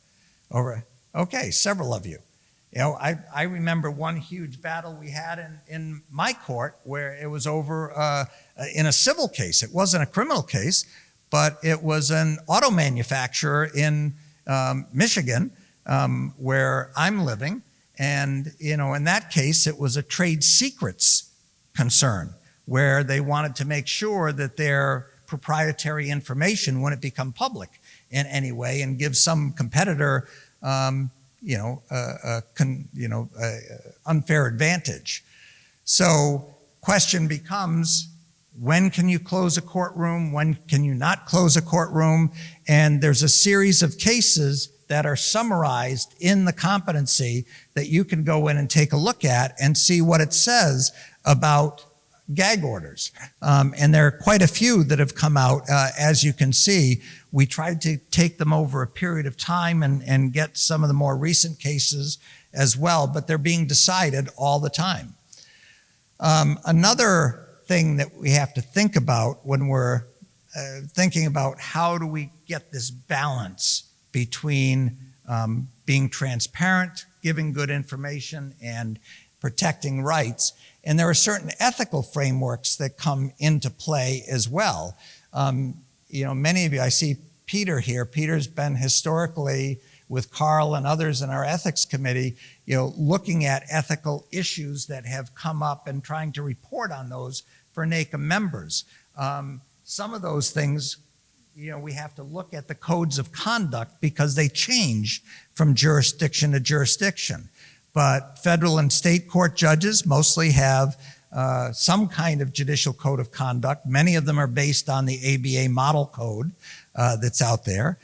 Okay, several of you. I remember one huge battle we had in my court where it was over in a civil case. It wasn't a criminal case, but it was an auto manufacturer in Michigan where I'm living. And, in that case, it was a trade secrets concern where they wanted to make sure that their proprietary information wouldn't become public in any way and give some competitor unfair advantage. So question becomes, when can you close a courtroom? When can you not close a courtroom? And there's a series of cases that are summarized in the competency that you can go in and take a look at and see what it says about gag orders. And there are quite a few that have come out, as you can see. We tried to take them over a period of time and get some of the more recent cases as well, but they're being decided all the time. Another thing that we have to think about when we're thinking about how do we get this balance between being transparent, giving good information, and protecting rights. And there are certain ethical frameworks that come into play as well. Many of you, I see Peter here. Peter's been historically, with Carl and others in our ethics committee, looking at ethical issues that have come up and trying to report on those for NACM members. Some of those things, we have to look at the codes of conduct because they change from jurisdiction to jurisdiction. But federal and state court judges mostly have some kind of judicial code of conduct. Many of them are based on the ABA model code that's out there.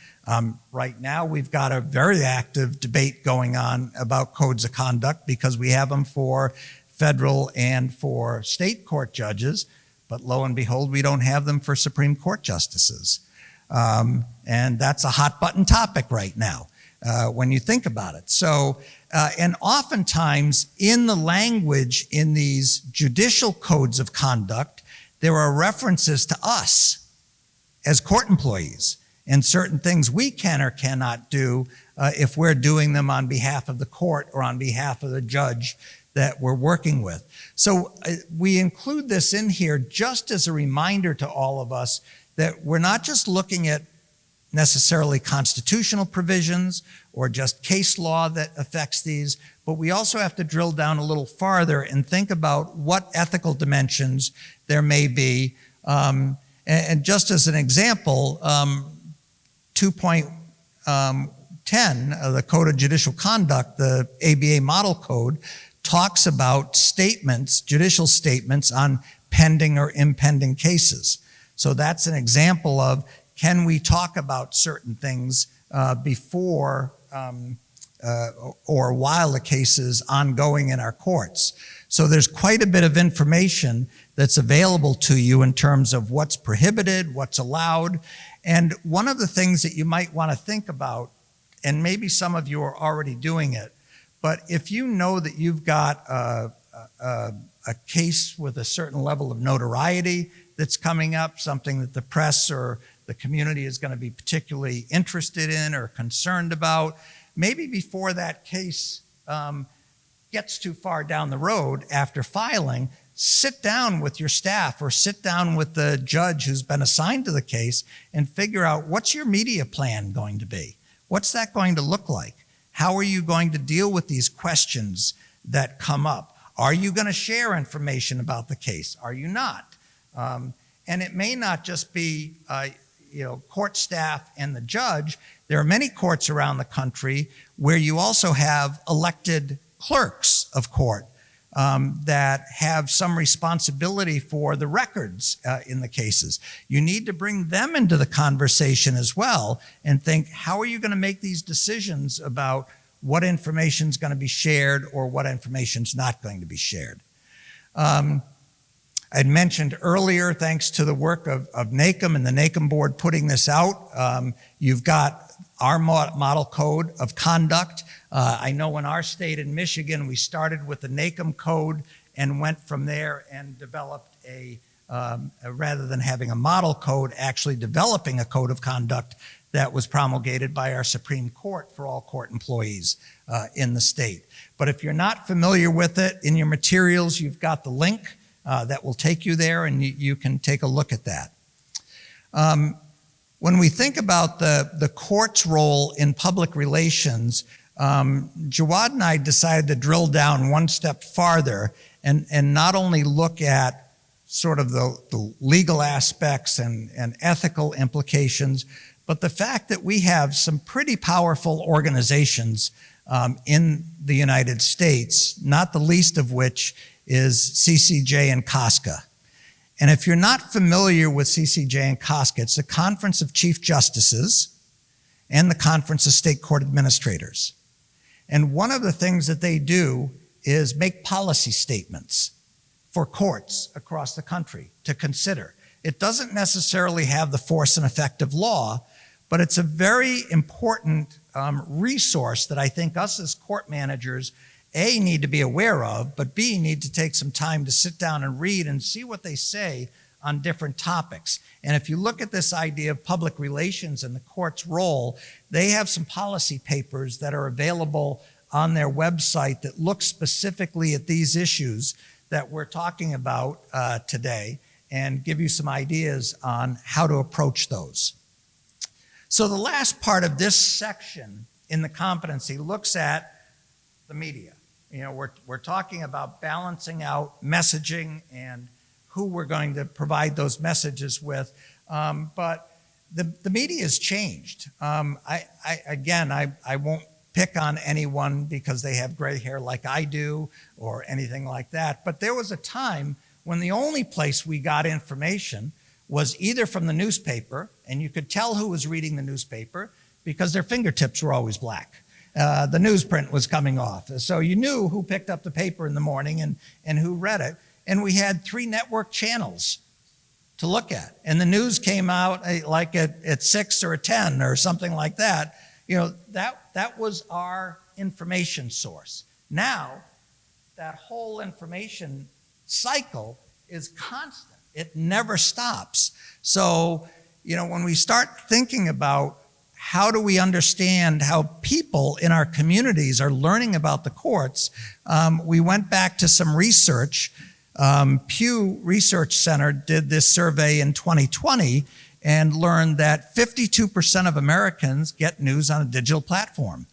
Right now, we've got a very active debate going on about codes of conduct because we have them for federal and for state court judges, but lo and behold, we don't have them for Supreme Court justices. And that's a hot button topic right now when you think about it. So, and oftentimes in the language in these judicial codes of conduct, there are references to us as court employees and certain things we can or cannot do if we're doing them on behalf of the court or on behalf of the judge that we're working with. So we include this in here just as a reminder to all of us that we're not just looking at necessarily constitutional provisions or just case law that affects these, but we also have to drill down a little farther and think about what ethical dimensions there may be. And just as an example, 2.10 of the Code of Judicial Conduct, the ABA Model Code, talks about statements, judicial statements on pending or impending cases. So that's an example of, can we talk about certain things before or while the case is ongoing in our courts? So there's quite a bit of information that's available to you in terms of what's prohibited, what's allowed. And one of the things that you might want to think about, and maybe some of you are already doing it, but if you know that you've got a case with a certain level of notoriety that's coming up, something that the press or the community is going to be particularly interested in or concerned about, maybe before that case gets too far down the road after filing, sit down with your staff or sit down with the judge who's been assigned to the case and figure out, what's your media plan going to be? What's that going to look like? How are you going to deal with these questions that come up? Are you going to share information about the case? Are you not? And it may not just be court staff and the judge. There are many courts around the country where you also have elected clerks of court that have some responsibility for the records in the cases. You need to bring them into the conversation as well and think, how are you going to make these decisions about what information is going to be shared or what information is not going to be shared? I'd mentioned earlier, thanks to the work of NACM and the NACM board putting this out, you've got our model code of conduct. I know in our state in Michigan, we started with the NACM code and went from there and developed rather than having a model code, actually developing a code of conduct that was promulgated by our Supreme Court for all court employees in the state. But if you're not familiar with it, in your materials, you've got the link that will take you there, and you can take a look at that. When we think about the court's role in public relations, Jawad and I decided to drill down one step farther and not only look at sort of the legal aspects and ethical implications, but the fact that we have some pretty powerful organizations in the United States, not the least of which is CCJ and COSCA. And if you're not familiar with CCJ and COSCA, it's the Conference of Chief Justices and the Conference of State Court Administrators. And one of the things that they do is make policy statements for courts across the country to consider. It doesn't necessarily have the force and effect of law, but it's a very important resource that I think us as court managers A, need to be aware of, but B, need to take some time to sit down and read and see what they say on different topics. And if you look at this idea of public relations and the court's role, they have some policy papers that are available on their website that look specifically at these issues that we're talking about today and give you some ideas on how to approach those. So the last part of this section in the competency looks at the media. You know, we're talking about balancing out messaging and who we're going to provide those messages with. But the media has changed. I won't pick on anyone because they have gray hair like I do or anything like that. But there was a time when the only place we got information was either from the newspaper, and you could tell who was reading the newspaper because their fingertips were always black. The newsprint was coming off. So you knew who picked up the paper in the morning and who read it. And we had 3 network channels to look at. And the news came out like at 6 or 10 or something like that. You know, that was our information source. Now, that whole information cycle is constant. It never stops. So, you know, when we start thinking about how do we understand how people in our communities are learning about the courts, we went back to some research. Pew Research Center did this survey in 2020 and learned that 52% of Americans get news on a digital platform.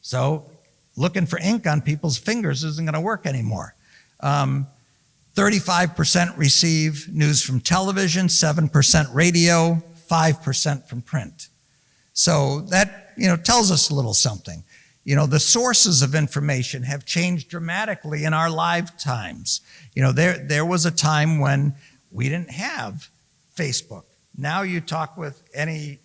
So looking for ink on people's fingers isn't going to work anymore. 35% receive news from television, 7% radio, 5% from print. So that, you know, tells us a little something. The sources of information have changed dramatically in our lifetimes. There was a time when we didn't have Facebook. Now you talk with any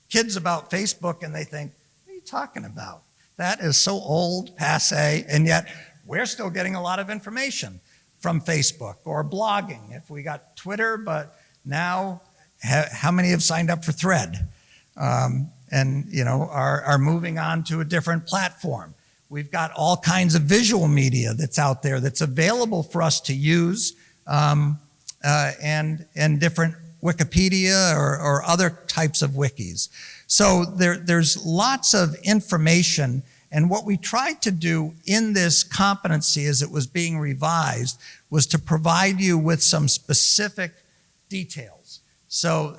kids about Facebook and they think, what are you talking about? That is so old, passé, and yet we're still getting a lot of information from Facebook or blogging. If we got Twitter, but now how many have signed up for Thread? Are moving on to a different platform. We've got all kinds of visual media that's out there that's available for us to use, and different Wikipedia or other types of wikis. So there's lots of information, and what we tried to do in this competency as it was being revised was to provide you with some specific details. So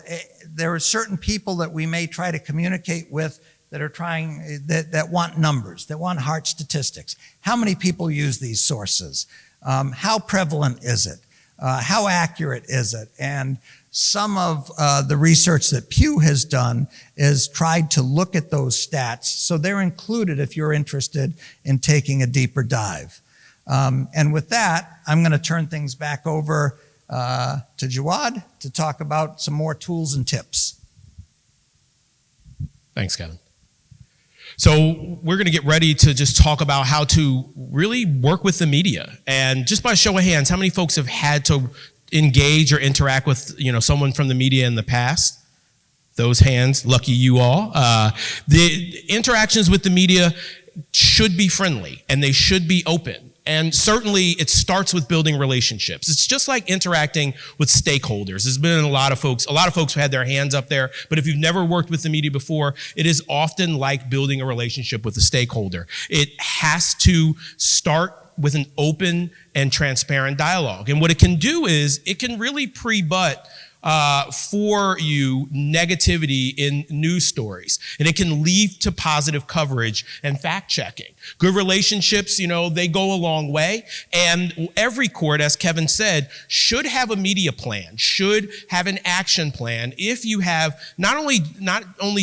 there are certain people that we may try to communicate with that are that want numbers, that want hard statistics. How many people use these sources? How prevalent is it? How accurate is it? And some of the research that Pew has done is tried to look at those stats, so they're included if you're interested in taking a deeper dive. And with that, I'm going to turn things back over to Jawad to talk about some more tools and tips. Thanks, Kevin. So we're going to get ready to just talk about how to really work with the media. And just by show of hands, how many folks have had to engage or interact with someone from the media in the past? Those hands, lucky you all. The interactions with the media should be friendly and they should be open. And certainly it starts with building relationships. It's just like interacting with stakeholders. There's been a lot of folks who had their hands up there, but if you've never worked with the media before, it is often like building a relationship with a stakeholder. It has to start with an open and transparent dialogue. And what it can do is it can really pre-butt for you negativity in news stories. And it can lead to positive coverage and fact checking. Good relationships, they go a long way. And every court, as Kevin said, should have a media plan, should have an action plan if you have not only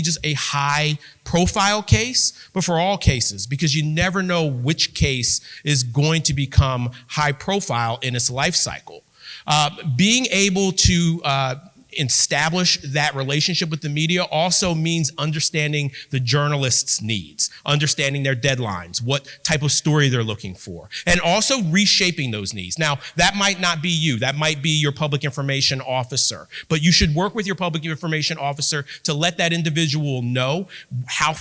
just a high profile case, but for all cases, because you never know which case is going to become high profile in its life cycle. Being able to establish that relationship with the media also means understanding the journalist's needs, understanding their deadlines, what type of story they're looking for, and also reshaping those needs. Now, that might not be you. That might be your public information officer, but you should work with your public information officer to let that individual know how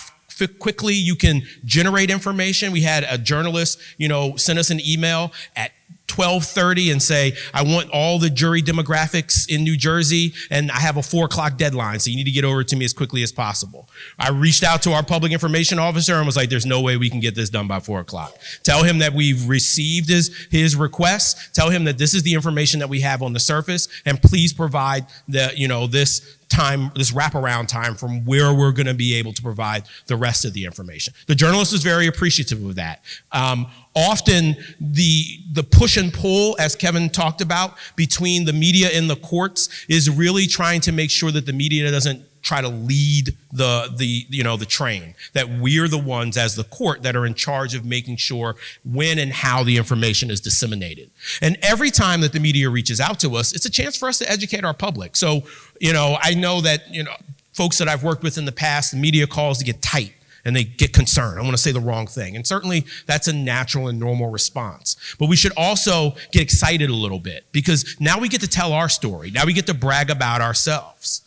quickly you can generate information. We had a journalist, send us an email at 12:30 and say, I want all the jury demographics in New Jersey, and I have a 4:00 deadline, so you need to get over to me as quickly as possible. I reached out to our public information officer and was like, there's no way we can get this done by 4:00. Tell him that we've received his request. Tell him that this is the information that we have on the surface, and please provide this wraparound time from where we're going to be able to provide the rest of the information. The journalist is very appreciative of that. Often the push and pull, as Kevin talked about, between the media and the courts is really trying to make sure that the media doesn't try to lead the train, that we're the ones as the court that are in charge of making sure when and how the information is disseminated. And every time that the media reaches out to us, it's a chance for us to educate our public. So, I know that, folks that I've worked with in the past, the media calls to get tight and they get concerned. I want to say the wrong thing. And certainly that's a natural and normal response. But we should also get excited a little bit because now we get to tell our story. Now we get to brag about ourselves.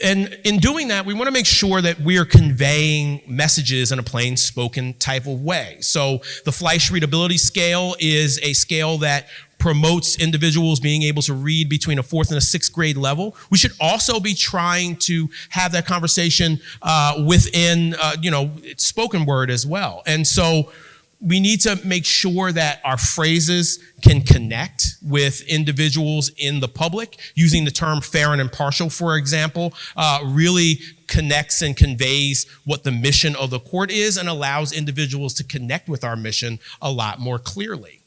And in doing that, we want to make sure that we are conveying messages in a plain spoken type of way. So the Fleisch readability scale is a scale that promotes individuals being able to read between a 4th and a 6th grade level. We should also be trying to have that conversation within, spoken word as well. And so we need to make sure that our phrases can connect with individuals in the public. Using the term fair and impartial, for example, really connects and conveys what the mission of the court is and allows individuals to connect with our mission a lot more clearly.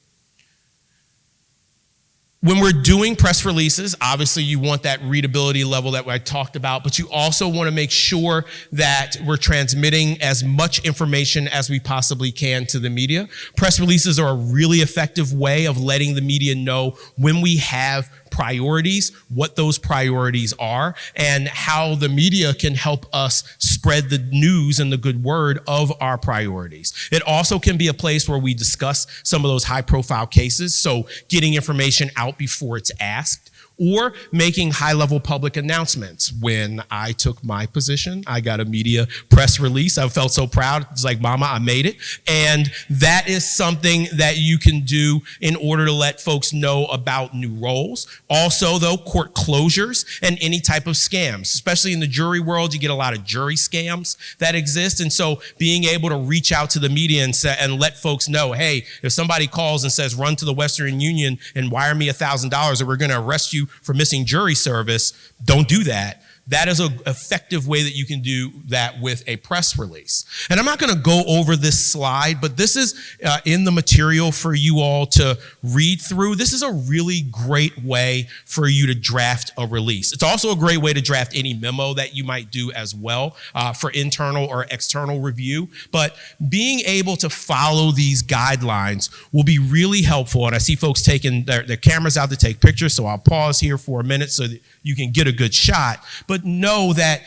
When we're doing press releases, obviously you want that readability level that I talked about, but you also want to make sure that we're transmitting as much information as we possibly can to the media. Press releases are a really effective way of letting the media know when we have priorities, what those priorities are, and how the media can help us spread the news and the good word of our priorities. It also can be a place where we discuss some of those high-profile cases, so getting information out before it's asked, or making high-level public announcements. When I took my position, I got a media press release. I felt so proud. It's like, Mama, I made it. And that is something that you can do in order to let folks know about new roles. Also, though, court closures and any type of scams. Especially in the jury world, you get a lot of jury scams that exist. And so being able to reach out to the media and let folks know, hey, if somebody calls and says, run to the Western Union and wire me $1,000 or we're going to arrest you for missing jury service, don't do that. That is an effective way that you can do that with a press release. And I'm not going to go over this slide, but this is in the material for you all to read through. This is a really great way for you to draft a release. It's also a great way to draft any memo that you might do as well for internal or external review. But being able to follow these guidelines will be really helpful. And I see folks taking their cameras out to take pictures, so I'll pause here for a minute so that you can get a good shot. But know that,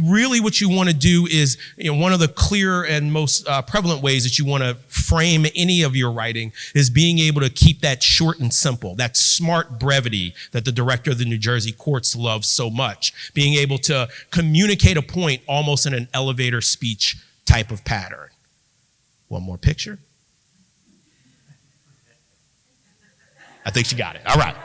really what you want to do is, one of the clear and most prevalent ways that you want to frame any of your writing is being able to keep that short and simple, that smart brevity that the director of the New Jersey courts loves so much, being able to communicate a point almost in an elevator speech type of pattern. One more picture. I think she got it. All right.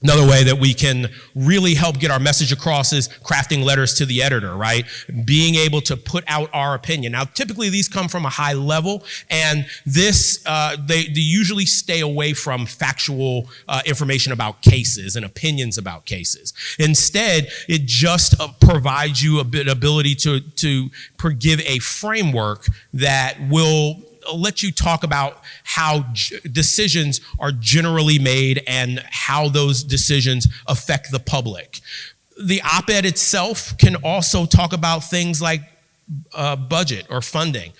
Another way that we can really help get our message across is crafting letters to the editor, right? Being able to put out our opinion. Now, typically these come from a high level, and this they usually stay away from factual information about cases and opinions about cases. Instead, it just provides you a bit ability to give a framework that will let you talk about how decisions are generally made and how those decisions affect the public. The op-ed itself can also talk about things like budget or funding.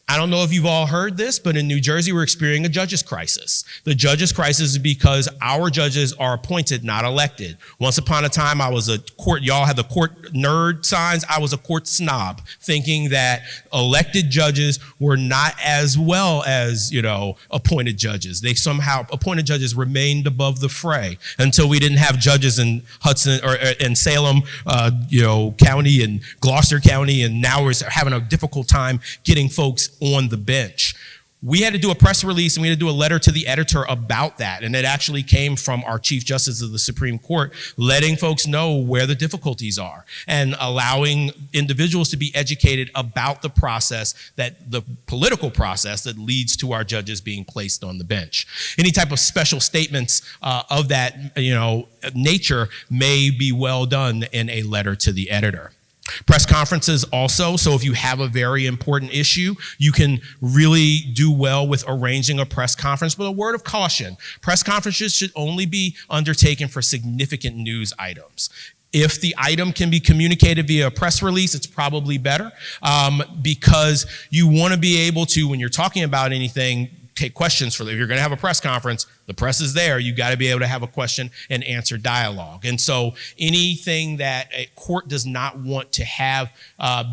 I don't know if you've all heard this, but in New Jersey, we're experiencing a judges crisis. The judges crisis is because our judges are appointed, not elected. Once upon a time, I was a court, y'all had the court nerd signs. I was a court snob, thinking that elected judges were not as well as, appointed judges. They somehow, appointed judges remained above the fray until we didn't have judges in Hudson or in Salem, County and Gloucester County, and now we're having a difficult time getting folks on the bench. We had to do a press release and we had to do a letter to the editor about that. And it actually came from our Chief Justice of the Supreme Court, letting folks know where the difficulties are and allowing individuals to be educated about the process, that the political process that leads to our judges being placed on the bench. Any type of special statements of that, nature may be well done in a letter to the editor. Press conferences also, so if you have a very important issue, you can really do well with arranging a press conference. But a word of caution, press conferences should only be undertaken for significant news items. If the item can be communicated via a press release, it's probably better because you want to be able to, when you're talking about anything, take questions for them. If you're going to have a press conference, the press is there. You got to be able to have a question and answer dialogue. And so anything that a court does not want to have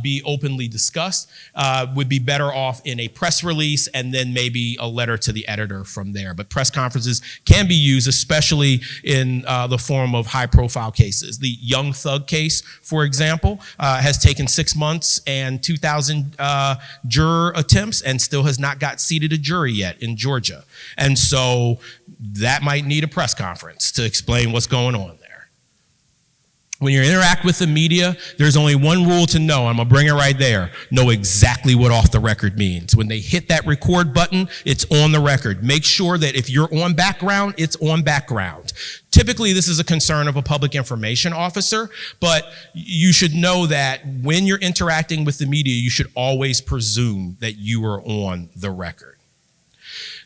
be openly discussed would be better off in a press release and then maybe a letter to the editor from there. But press conferences can be used, especially in the form of high-profile cases. The Young Thug case, for example, has taken 6 months and 2,000 juror attempts and still has not got seated a jury yet in Georgia. And so that might need a press conference to explain what's going on there. When you interact with the media, there's only one rule to know. I'm going to bring it right there. Know exactly what off the record means. When they hit that record button, it's on the record. Make sure that if you're on background, it's on background. Typically, this is a concern of a public information officer, but you should know that when you're interacting with the media, you should always presume that you are on the record.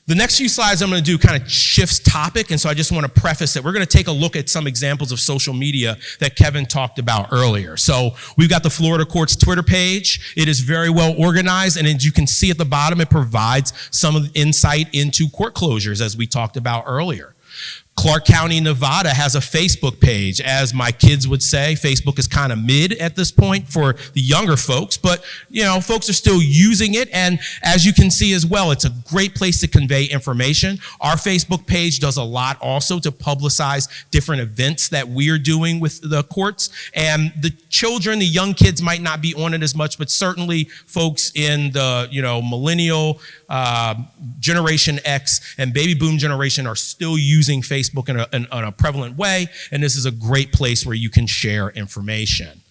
The next few slides I'm going to do kind of shifts topic, and so I just want to preface it. We're going to take a look at some examples of social media that Kevin talked about earlier. So we've got the Florida Courts Twitter page. It is very well organized, and as you can see at the bottom, it provides some insight into court closures, as we talked about earlier. Clark County, Nevada has a Facebook page. As my kids would say, Facebook is kind of mid at this point for the younger folks, but folks are still using it. And as you can see as well, it's a great place to convey information. Our Facebook page does a lot also to publicize different events that we're doing with the courts. And the children, the young kids might not be on it as much, but certainly folks in the, millennial, Generation X and baby boom generation are still using Facebook in a prevalent way, and this is a great place where you can share information.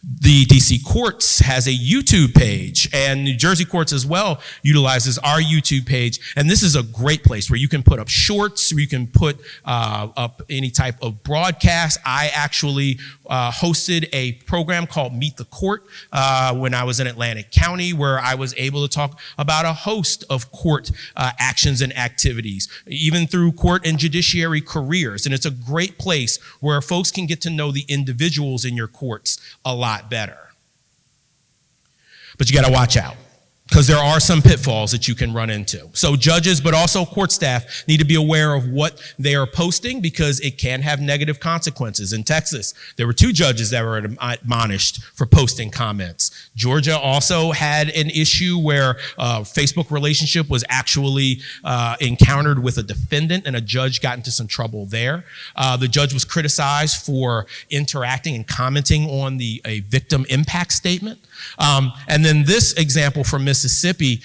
The DC Courts has a YouTube page, and New Jersey Courts as well utilizes our YouTube page. And this is a great place where you can put up shorts, where you can put up any type of broadcast. I actually hosted a program called Meet the Court when I was in Atlantic County, where I was able to talk about a host of court actions and activities, even through court and judiciary careers. And it's a great place where folks can get to know the individuals in your courts a lot better. But you got to watch out, because there are some pitfalls that you can run into. So judges, but also court staff, need to be aware of what they are posting, because it can have negative consequences. In Texas, there were 2 judges that were admonished for posting comments. Georgia also had an issue where a Facebook relationship was actually encountered with a defendant, and a judge got into some trouble there. The judge was criticized for interacting and commenting on a victim impact statement. And then this example from Mississippi,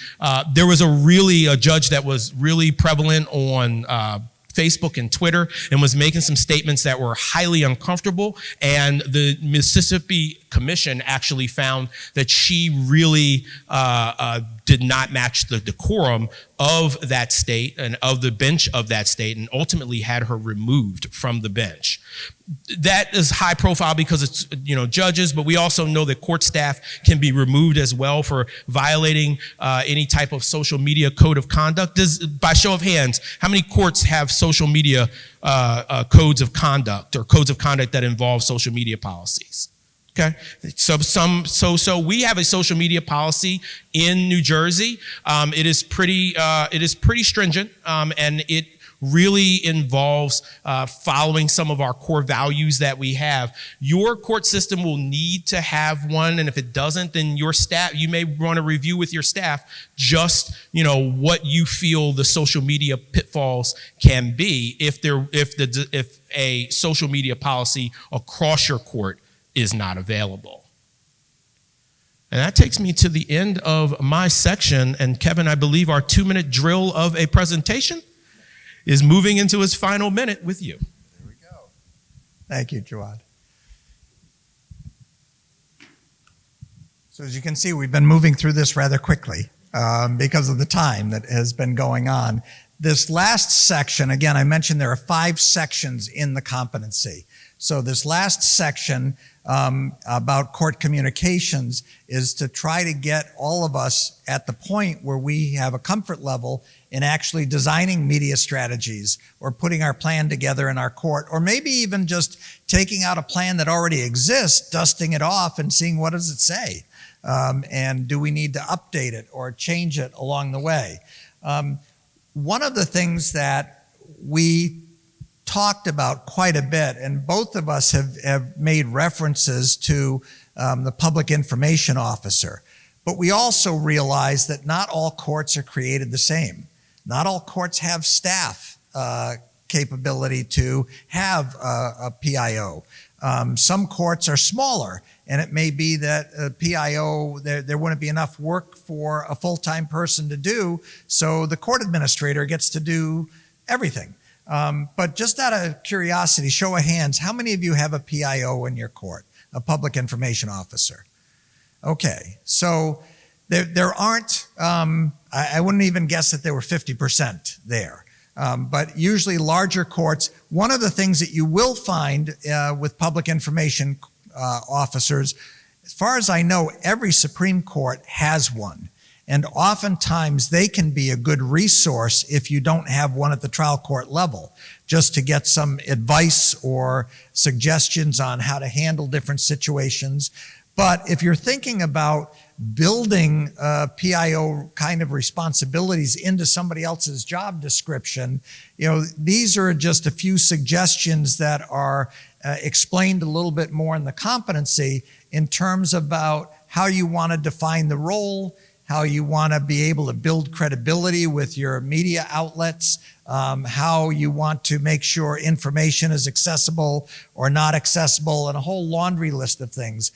there was a judge that was really prevalent on Facebook and Twitter and was making some statements that were highly uncomfortable. And the Mississippi Commission actually found that she really did not match the decorum of that state and of the bench of that state, and ultimately had her removed from the bench. That is high profile because it's judges, but we also know that court staff can be removed as well for violating any type of social media code of conduct. By show of hands, how many courts have social media codes of conduct or codes of conduct that involve social media policies? Okay, so we have a social media policy in New Jersey. It is pretty stringent, and it really involves following some of our core values that we have. Your court system will need to have one, and if it doesn't, then your staff, you may want to review with your staff just what you feel the social media pitfalls can be if a social media policy across your court is not available. And that takes me to the end of my section. And Kevin, I believe our 2-minute drill of a presentation is moving into his final minute with you. There we go. Thank you, Jawad. So as you can see, we've been moving through this rather quickly because of the time that has been going on. This last section, again, I mentioned there are 5 sections in the competency. So this last section about court communications is to try to get all of us at the point where we have a comfort level in actually designing media strategies or putting our plan together in our court, or maybe even just taking out a plan that already exists, dusting it off and seeing what does it say. And do we need to update it or change it along the way? One of the things that we talked about quite a bit, and both of us have made references to the public information officer, but we also realize that not all courts are created the same. Not all courts have staff capability to have a PIO. Some courts are smaller, and it may be that a PIO, there wouldn't be enough work for a full-time person to do, so the court administrator gets to do everything. But just out of curiosity, show of hands, how many of you have a PIO in your court, a public information officer? Okay, so there aren't, I wouldn't even guess that there were 50% there. But usually larger courts, one of the things that you will find with public information officers, as far as I know, every Supreme Court has one. And oftentimes they can be a good resource if you don't have one at the trial court level, just to get some advice or suggestions on how to handle different situations. But if you're thinking about building PIO kind of responsibilities into somebody else's job description, these are just a few suggestions that are explained a little bit more in the competency in terms about how you want to define the role, how you want to be able to build credibility with your media outlets, how you want to make sure information is accessible or not accessible, and a whole laundry list of things.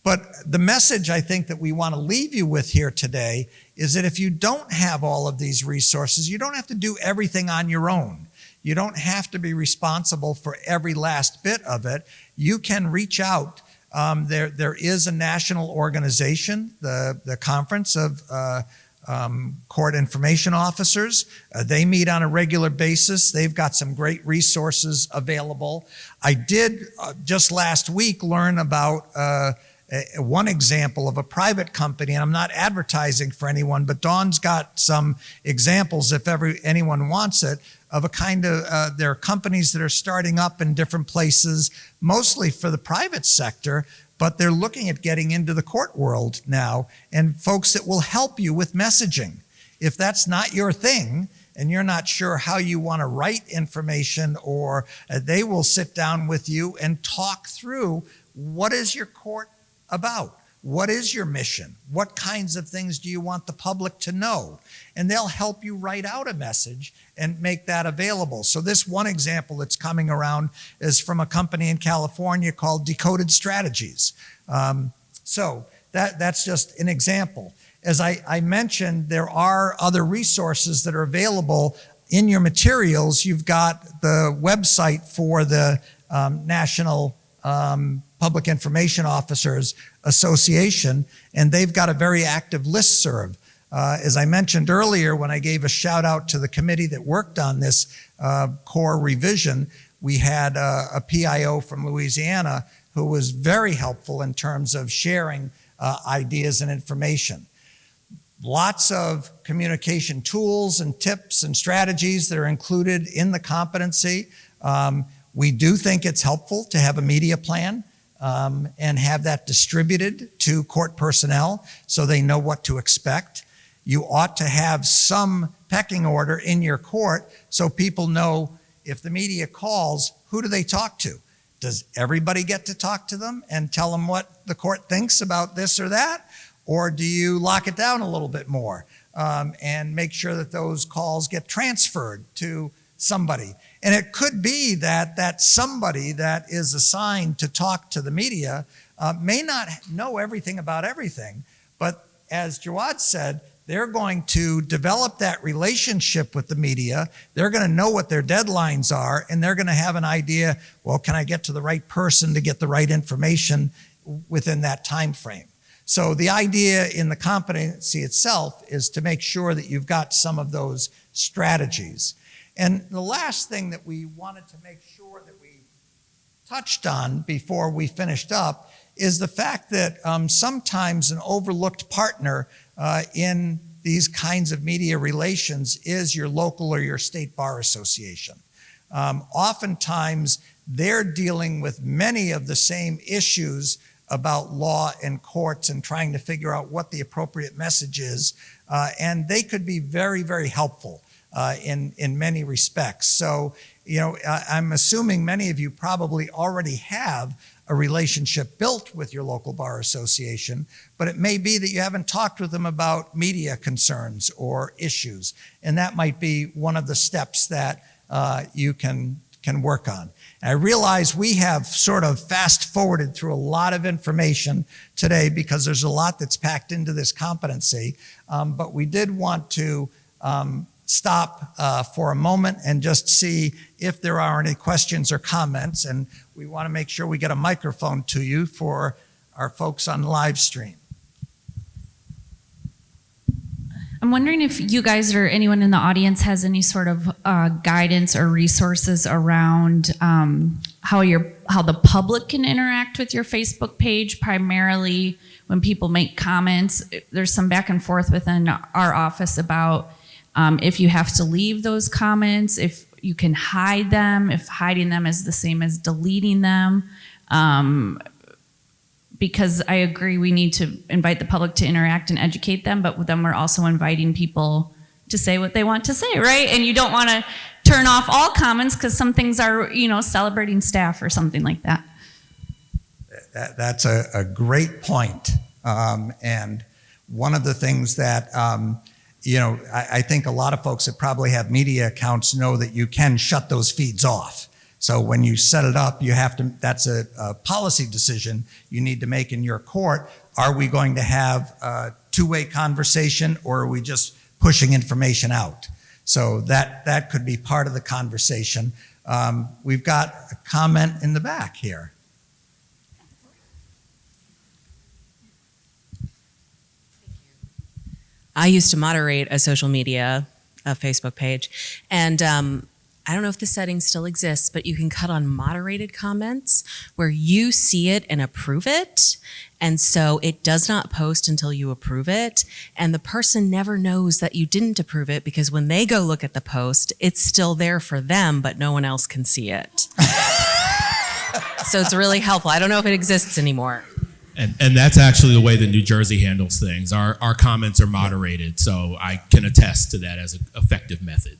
But the message I think that we want to leave you with here today is that if you don't have all of these resources, you don't have to do everything on your own. You don't have to be responsible for every last bit of it. You can reach out. There is a national organization, the Conference of Court Information Officers. They meet on a regular basis. They've got some great resources available. I did just last week learn about one example of a private company, and I'm not advertising for anyone, but Dawn's got some examples if anyone wants it, of a kind of, there are companies that are starting up in different places, mostly for the private sector, but they're looking at getting into the court world now, and folks that will help you with messaging. If that's not your thing, and you're not sure how you want to write information, or they will sit down with you and talk through what is your court about? What is your mission? What kinds of things do you want the public to know? And they'll help you write out a message and make that available. So this one example that's coming around is from a company in California called Decoded Strategies. So that's just an example. As I mentioned, there are other resources that are available in your materials. You've got the website for the National Public Information Officers Association, and they've got a very active listserv. As I mentioned earlier, when I gave a shout out to the committee that worked on this core revision, we had a PIO from Louisiana who was very helpful in terms of sharing ideas and information. Lots of communication tools and tips and strategies that are included in the competency. We do think it's helpful to have a media plan and have that distributed to court personnel so they know what to expect. You ought to have some pecking order in your court so people know if the media calls, who do they talk to? Does everybody get to talk to them and tell them what the court thinks about this or that? Or do you lock it down a little bit more and make sure that those calls get transferred to somebody? And it could be that somebody that is assigned to talk to the media may not know everything about everything, but as Jawad said, they're going to develop that relationship with the media. They're going to know what their deadlines are, and they're going to have an idea, well, can I get to the right person to get the right information within that time frame? So the idea in the competency itself is to make sure that you've got some of those strategies. And the last thing that we wanted to make sure that we touched on before we finished up is the fact that sometimes an overlooked partner in these kinds of media relations is your local or your state bar association. Oftentimes, they're dealing with many of the same issues about law and courts and trying to figure out what the appropriate message is, and they could be very, very helpful in many respects. So, I'm assuming many of you probably already have a relationship built with your local bar association, but it may be that you haven't talked with them about media concerns or issues, and that might be one of the steps that you can work on. And I realize we have sort of fast forwarded through a lot of information today because there's a lot that's packed into this competency, but we did want to stop for a moment and just see if there are any questions or comments, and we want to make sure we get a microphone to you for our folks on live stream. I'm wondering if you guys or anyone in the audience has any sort of guidance or resources around how the public can interact with your Facebook page, primarily when people make comments. There's some back and forth within our office about if you have to leave those comments, if you can hide them, if hiding them is the same as deleting them. Because I agree we need to invite the public to interact and educate them, but then we're also inviting people to say what they want to say, right? And you don't want to turn off all comments because some things are, celebrating staff or something like that. That's a great point. And one of the things that, I think a lot of folks that probably have media accounts know that you can shut those feeds off. So when you set it up, you have to, that's a policy decision you need to make in your court. Are we going to have a two-way conversation, or are we just pushing information out? So that could be part of the conversation. We've got a comment in the back here. I used to moderate a social media, a Facebook page, and I don't know if the setting still exists, but you can cut on moderated comments where you see it and approve it. And so it does not post until you approve it. And the person never knows that you didn't approve it, because when they go look at the post, it's still there for them, but no one else can see it. So it's really helpful. I don't know if it exists anymore. And that's actually the way that New Jersey handles things. Our comments are moderated, so I can attest to that as an effective method.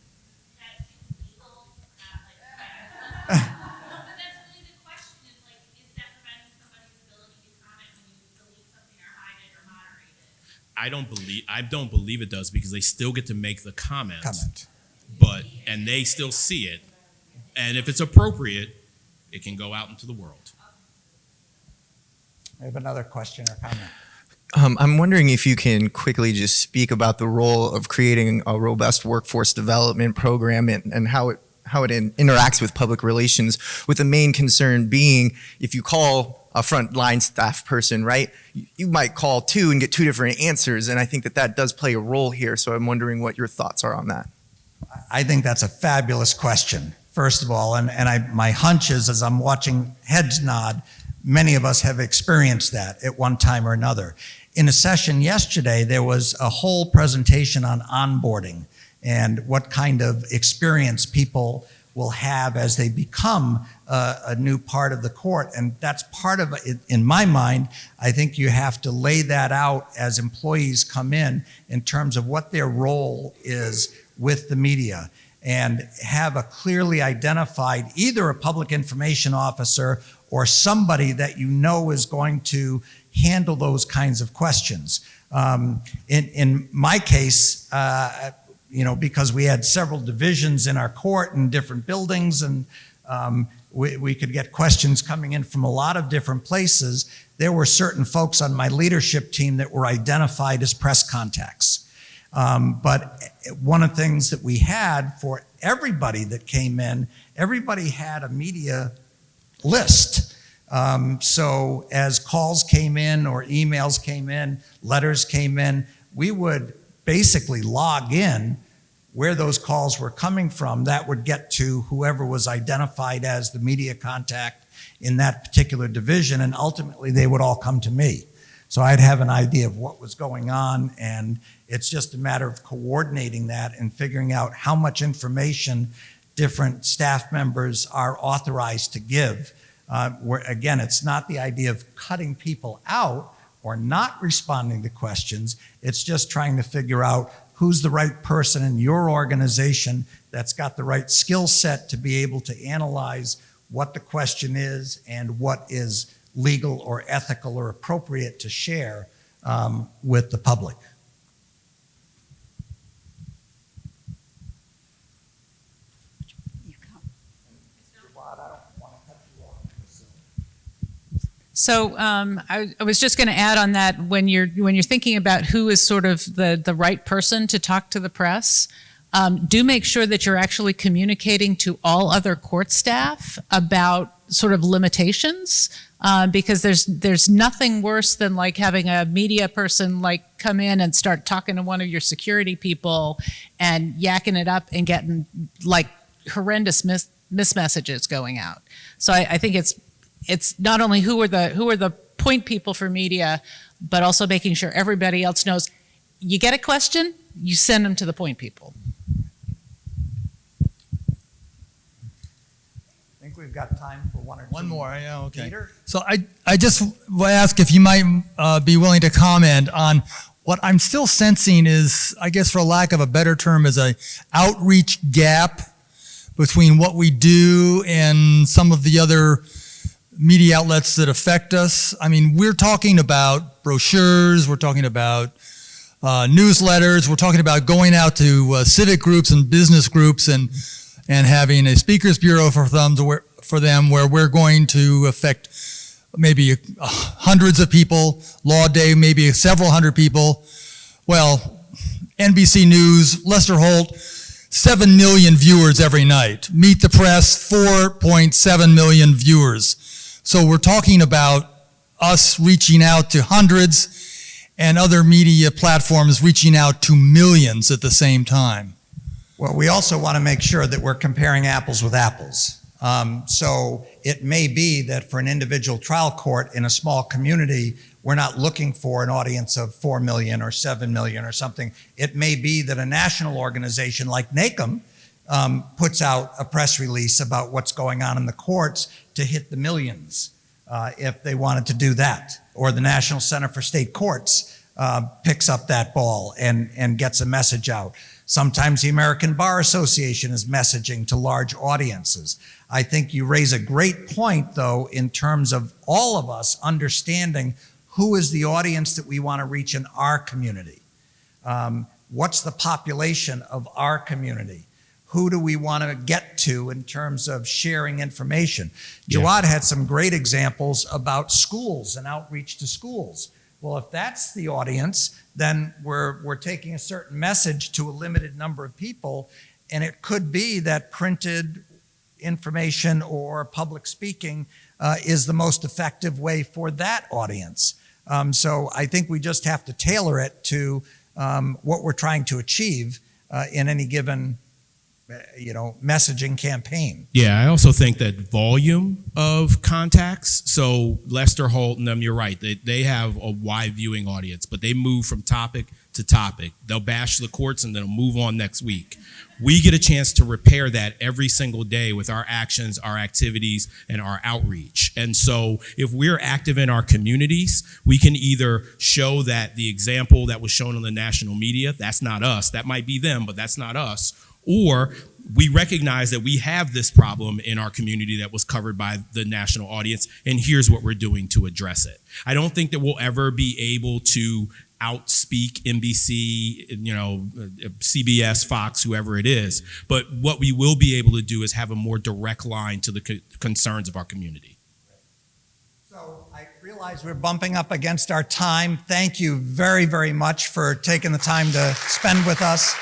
But that's really the question, is that preventing somebody's ability to comment when you delete something or hide it or moderate it? I don't believe it does, because they still get to make the comment. And they still see it. And if it's appropriate, it can go out into the world. I have another question or comment. I'm wondering if you can quickly just speak about the role of creating a robust workforce development program and how it interacts with public relations, with the main concern being, if you call a frontline staff person, right, you might call two and get two different answers, and I think that does play a role here, so I'm wondering what your thoughts are on that. I think that's a fabulous question, first of all, and my hunch is, as I'm watching heads nod, many of us have experienced that at one time or another. In a session yesterday, there was a whole presentation on onboarding and what kind of experience people will have as they become a new part of the court. And that's part of it. In my mind, I think you have to lay that out as employees come in terms of what their role is with the media, and have a clearly identified, either a public information officer or somebody that you know is going to handle those kinds of questions. In my case, because we had several divisions in our court in different buildings, and we could get questions coming in from a lot of different places, there were certain folks on my leadership team that were identified as press contacts. But one of the things that we had for everybody that came in, everybody had a media list. So as calls came in or emails came in, letters came in, we would basically log in where those calls were coming from. That would get to whoever was identified as the media contact in that particular division, and ultimately they would all come to me. So I'd have an idea of what was going on, and it's just a matter of coordinating that and figuring out how much information different staff members are authorized to give. Where, again, it's not the idea of cutting people out or not responding to questions. It's just trying to figure out who's the right person in your organization that's got the right skill set to be able to analyze what the question is and what is legal or ethical or appropriate to share with the public. So I was just going to add on that, when you're thinking about who is sort of the right person to talk to the press, do make sure that you're actually communicating to all other court staff about sort of limitations, because there's nothing worse than like having a media person like come in and start talking to one of your security people and yakking it up and getting like horrendous mismessages going out. So I think it's not only who are the point people for media, but also making sure everybody else knows. You get a question, you send them to the point people. I think we've got time for one or two. One more, yeah, okay. Peter? So I just will ask if you might be willing to comment on what I'm still sensing is, I guess for lack of a better term, is a outreach gap between what we do and some of the other media outlets that affect us. I mean, we're talking about brochures, we're talking about newsletters, we're talking about going out to civic groups and business groups and having a speakers bureau for them where we're going to affect maybe hundreds of people, Law Day, maybe several hundred people. Well, NBC News, Lester Holt, 7 million viewers every night. Meet the Press, 4.7 million viewers. So we're talking about us reaching out to hundreds and other media platforms reaching out to millions at the same time. Well, we also want to make sure that we're comparing apples with apples. So it may be that for an individual trial court in a small community, we're not looking for an audience of 4 million or 7 million or something. It may be that a national organization like NACM puts out a press release about what's going on in the courts to hit the millions if they wanted to do that. Or the National Center for State Courts picks up that ball and gets a message out. Sometimes the American Bar Association is messaging to large audiences. I think you raise a great point, though, in terms of all of us understanding who is the audience that we want to reach in our community. What's the population of our community? Who do we want to get to in terms of sharing information? Jawad had some great examples about schools and outreach to schools. Well, if that's the audience, then we're taking a certain message to a limited number of people, and it could be that printed information or public speaking is the most effective way for that audience. So I think we just have to tailor it to what we're trying to achieve in any given messaging campaign. Yeah, I also think that volume of contacts. So Lester Holt and them, you're right. They have a wide viewing audience, but they move from topic to topic. They'll bash the courts and then they'll move on next week. We get a chance to repair that every single day with our actions, our activities, and our outreach. And so if we're active in our communities, we can either show that the example that was shown on the national media, that's not us. That might be them, but that's not us. Or we recognize that we have this problem in our community that was covered by the national audience, and here's what we're doing to address it. I don't think that we'll ever be able to outspeak NBC, CBS, Fox, whoever it is. But what we will be able to do is have a more direct line to the concerns of our community. So I realize we're bumping up against our time. Thank you very, very much for taking the time to spend with us.